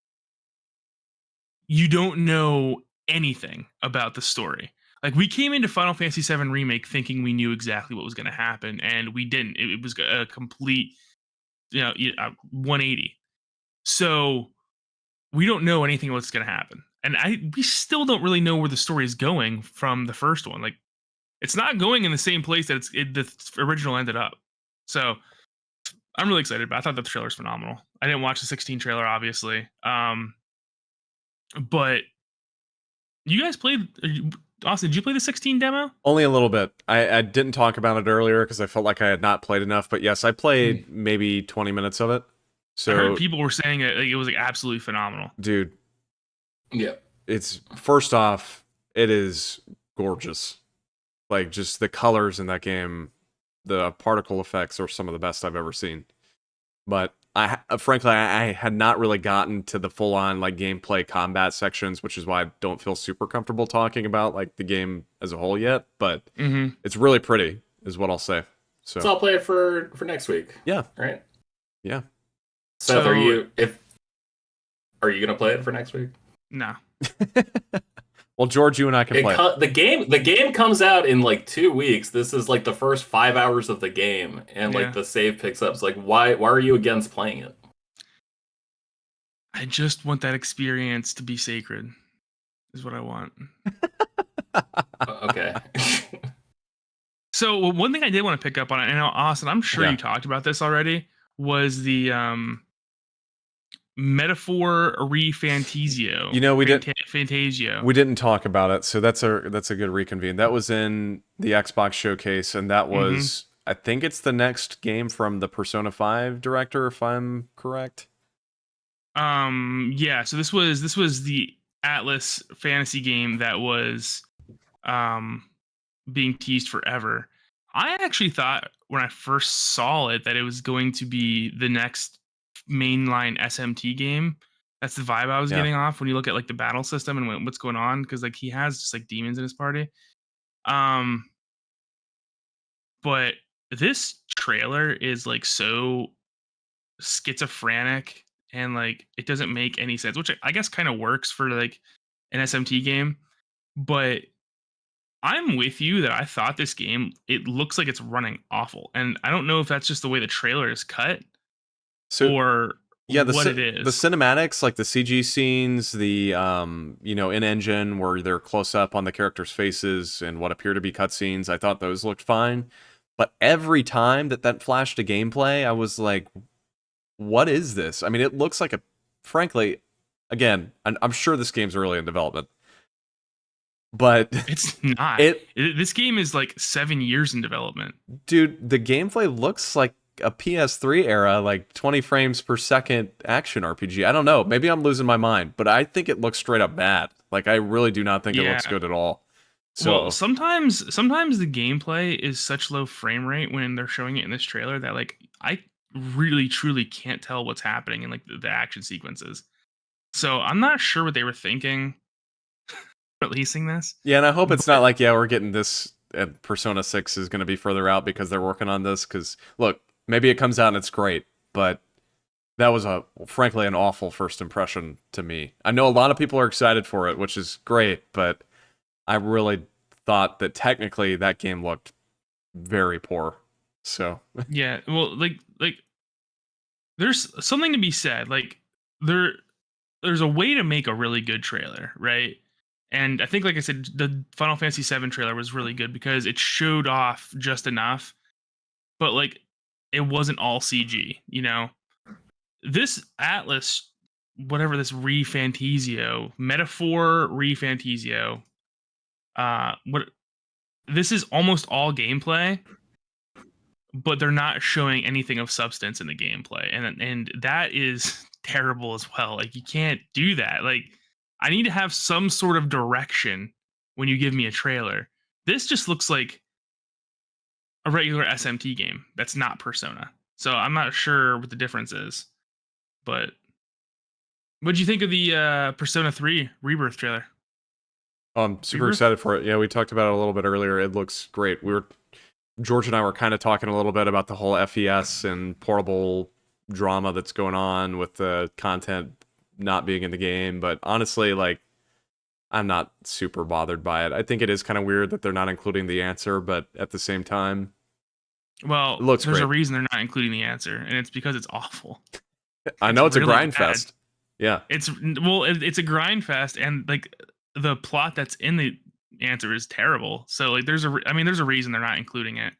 you don't know anything about the story. Like we came into Final Fantasy VII Remake thinking we knew exactly what was going to happen, and we didn't. It was a complete, 180. So we don't know anything what's going to happen, and we still don't really know where the story is going from the first one. Like it's not going in the same place that the original ended up. So I'm really excited. But I thought the trailer's phenomenal. I didn't watch the 16 trailer, obviously, but you guys played. Austin, did you play the 16 demo? Only a little bit. I didn't talk about it earlier because I felt like I had not played enough. But yes, I played maybe 20 minutes of it. So I heard people were saying it was like absolutely phenomenal. Dude. Yeah. It's first off, it is gorgeous. Like just the colors in that game, the particle effects are some of the best I've ever seen. But frankly, I had not really gotten to the full-on like gameplay combat sections, which is why I don't feel super comfortable talking about like the game as a whole yet. But it's really pretty, is what I'll say. So I'll play it for next week. Yeah. Right. Yeah. Seth, are you gonna play it for next week? No. Well, George, you and I can play it. The game comes out in like 2 weeks. This is like the first 5 hours of the game, and like the save picks up. It's like, why are you against playing it? I just want that experience to be sacred, is what I want. Okay. So one thing I did want to pick up on, and Austin, I'm sure you talked about this already, was the Metaphor Fantasio. You know, we Fantasio. We didn't talk about it, so that's a good reconvene. That was in the Xbox showcase, and that was I think it's the next game from the Persona 5 director, if I'm correct. Yeah. So this was the Atlas fantasy game that was being teased forever. I actually thought when I first saw it that it was going to be the next mainline SMT game. That's the vibe I was getting off when you look at like the battle system and what's going on, because like he has just like demons in his party. But this trailer is like so schizophrenic and like it doesn't make any sense, which I guess kind of works for like an SMT game. But I'm with you that I thought this game, it looks like it's running awful. And I don't know if that's just the way the trailer is cut So or yeah, what it the is. cinematics, like the CG scenes, the in engine where they're close up on the characters' faces and what appear to be cutscenes, I thought those looked fine. But every time that flashed to gameplay, I was like, "What is this?" I mean, it looks like frankly, again, I'm sure this game's early in development, but It's not. This game is like 7 years in development. dude, the gameplay looks like a PS3 era, like 20 frames per second action RPG. I don't know. Maybe I'm losing my mind, but I think it looks straight up bad. Like, I really do not think it looks good at all. So well, sometimes the gameplay is such low frame rate when they're showing it in this trailer that like I really truly can't tell what's happening in like the action sequences. So I'm not sure what they were thinking releasing this. yeah, and I hope it's not like, yeah, we're getting this and Persona 6 is going to be further out because they're working on this. Because look, maybe it comes out and it's great, but that was frankly an awful first impression to me. I know a lot of people are excited for it, which is great, but I really thought that technically that game looked very poor. So Yeah, well, like there's something to be said. Like there's a way to make a really good trailer, right? And I think, like I said, the Final Fantasy VII trailer was really good because it showed off just enough, but like it wasn't all CG. This Atlas, whatever this Metaphor Refantasio, what this is almost all gameplay, but they're not showing anything of substance in the gameplay, and that is terrible as well. Like you can't do that. Like I need to have some sort of direction when you give me a trailer. This just looks like a regular SMT game that's not Persona. So I'm not sure what the difference is. But what did you think of the Persona 3 Rebirth trailer? I'm super excited for it. Yeah, we talked about it a little bit earlier. It looks great. George and I were kind of talking a little bit about the whole FES and portable drama that's going on with the content not being in the game, but honestly, like, I'm not super bothered by it. I think it is kind of weird that they're not including the answer, but at the same time, well, it looks there's great. a reason they're not including the answer, and it's because it's awful. I know it's really a grind bad. fest. Yeah, it's a grind fest, and like the plot that's in the answer is terrible. So like there's a reason they're not including it.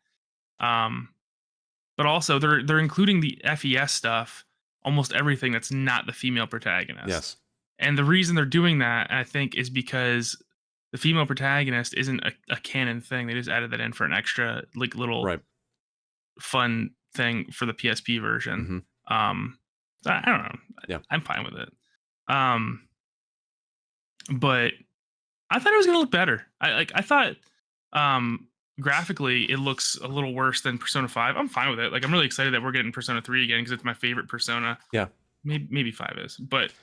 But also they're including the FES stuff, almost everything that's not the female protagonist. Yes. And the reason they're doing that, I think, is because the female protagonist isn't a canon thing. They just added that in for an extra like little fun thing for the PSP version. Mm-hmm. I don't know. Yeah. I'm fine with it. But I thought it was gonna look better. I thought graphically it looks a little worse than Persona 5. I'm fine with it. Like I'm really excited that we're getting Persona 3 again because it's my favorite Persona. Yeah. Maybe 5 is, but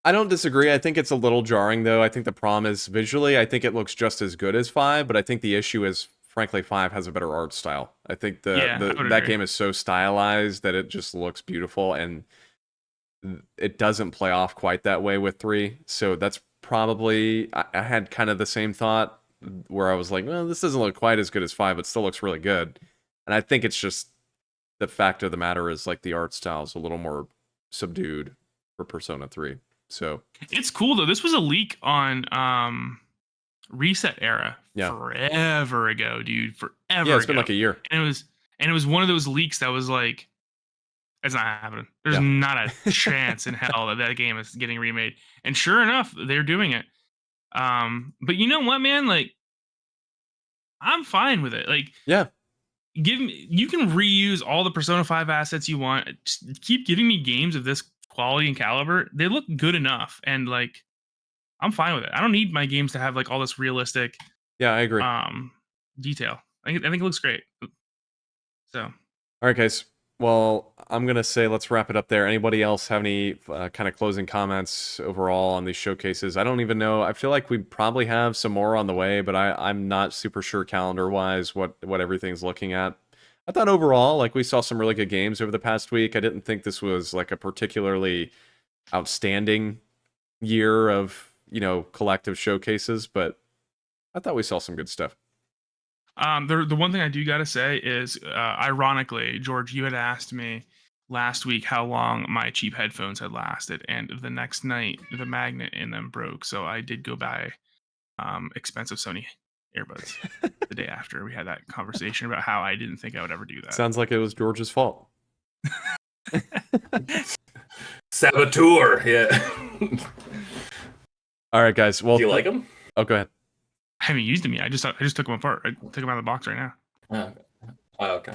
I don't disagree. I think it's a little jarring though. I think the problem is visually, I think it looks just as good as 5, but I think the issue is frankly 5 has a better art style. I think that game is so stylized that it just looks beautiful, and it doesn't play off quite that way with 3. So that's probably, I had kind of the same thought where I was like, well, this doesn't look quite as good as 5, but still looks really good. And I think it's just the fact of the matter is like the art style is a little more subdued for Persona 3. So it's cool though. This was a leak on Reset Era forever ago, dude. Forever. Yeah, it's been like a year. And it was one of those leaks that was like, it's not happening. There's not a chance in hell that game is getting remade. And sure enough, they're doing it. But you know what, man? Like, I'm fine with it. Like, yeah, you can reuse all the Persona 5 assets you want. Just keep giving me games of this quality and caliber. They look good enough, and like, I'm fine with it. I don't need my games to have like all this realistic. Yeah, I agree. Detail. I think it looks great. So, all right, guys. Well, I'm going to say let's wrap it up there. Anybody else have any kind of closing comments overall on these showcases? I don't even know. I feel like we probably have some more on the way, but I'm not super sure calendar-wise what everything's looking at. I thought overall, like, we saw some really good games over the past week. I didn't think this was like a particularly outstanding year of, collective showcases, but I thought we saw some good stuff. The one thing I do gotta say is, ironically, George, you had asked me last week how long my cheap headphones had lasted, and the next night the magnet in them broke, so I did go buy expensive Sony earbuds the day after we had that conversation about how I didn't think I would ever do that. Sounds like it was George's fault. Saboteur, yeah. All right, guys. Well, do you like them? Oh, go ahead. I haven't used them yet. I just took them apart. I took them out of the box right now. Okay.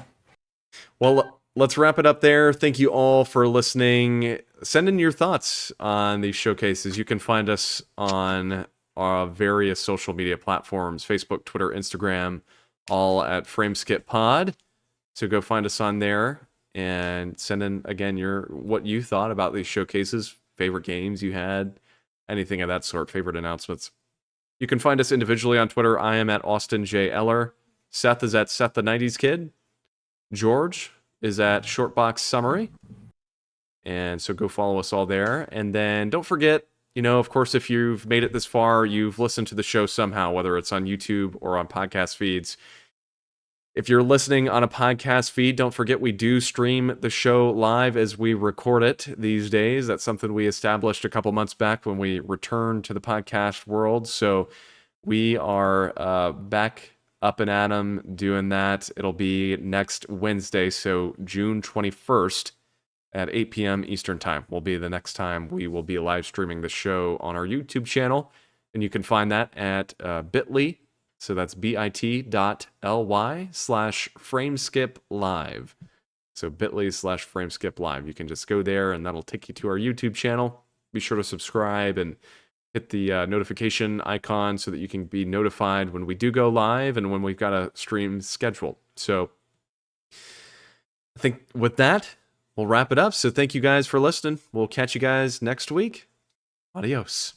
Well, let's wrap it up there. Thank you all for listening. Send in your thoughts on these showcases. You can find us on our various social media platforms, Facebook, Twitter, Instagram, all at frameskippod. So go find us on there and send in, again, what you thought about these showcases, favorite games you had, anything of that sort, favorite announcements. You can find us individually on Twitter. I am at Austin J. Eller. Seth is at Seth the 90s Kid. George is at Shortbox Summary. And so go follow us all there. And then don't forget, of course, if you've made it this far, you've listened to the show somehow, whether it's on YouTube or on podcast feeds. If you're listening on a podcast feed, don't forget we do stream the show live as we record it these days. That's something we established a couple months back when we returned to the podcast world. So we are back up and at 'em doing that. It'll be next Wednesday, so June 21st at 8 p.m. Eastern Time will be the next time we will be live streaming the show on our YouTube channel. And you can find that at bit.ly. So that's bit.ly/frameskip.live. So bit.ly/frameskip.live. You can just go there and that'll take you to our YouTube channel. Be sure to subscribe and hit the notification icon so that you can be notified when we do go live and when we've got a stream scheduled. So I think with that, we'll wrap it up. So thank you guys for listening. We'll catch you guys next week. Adios.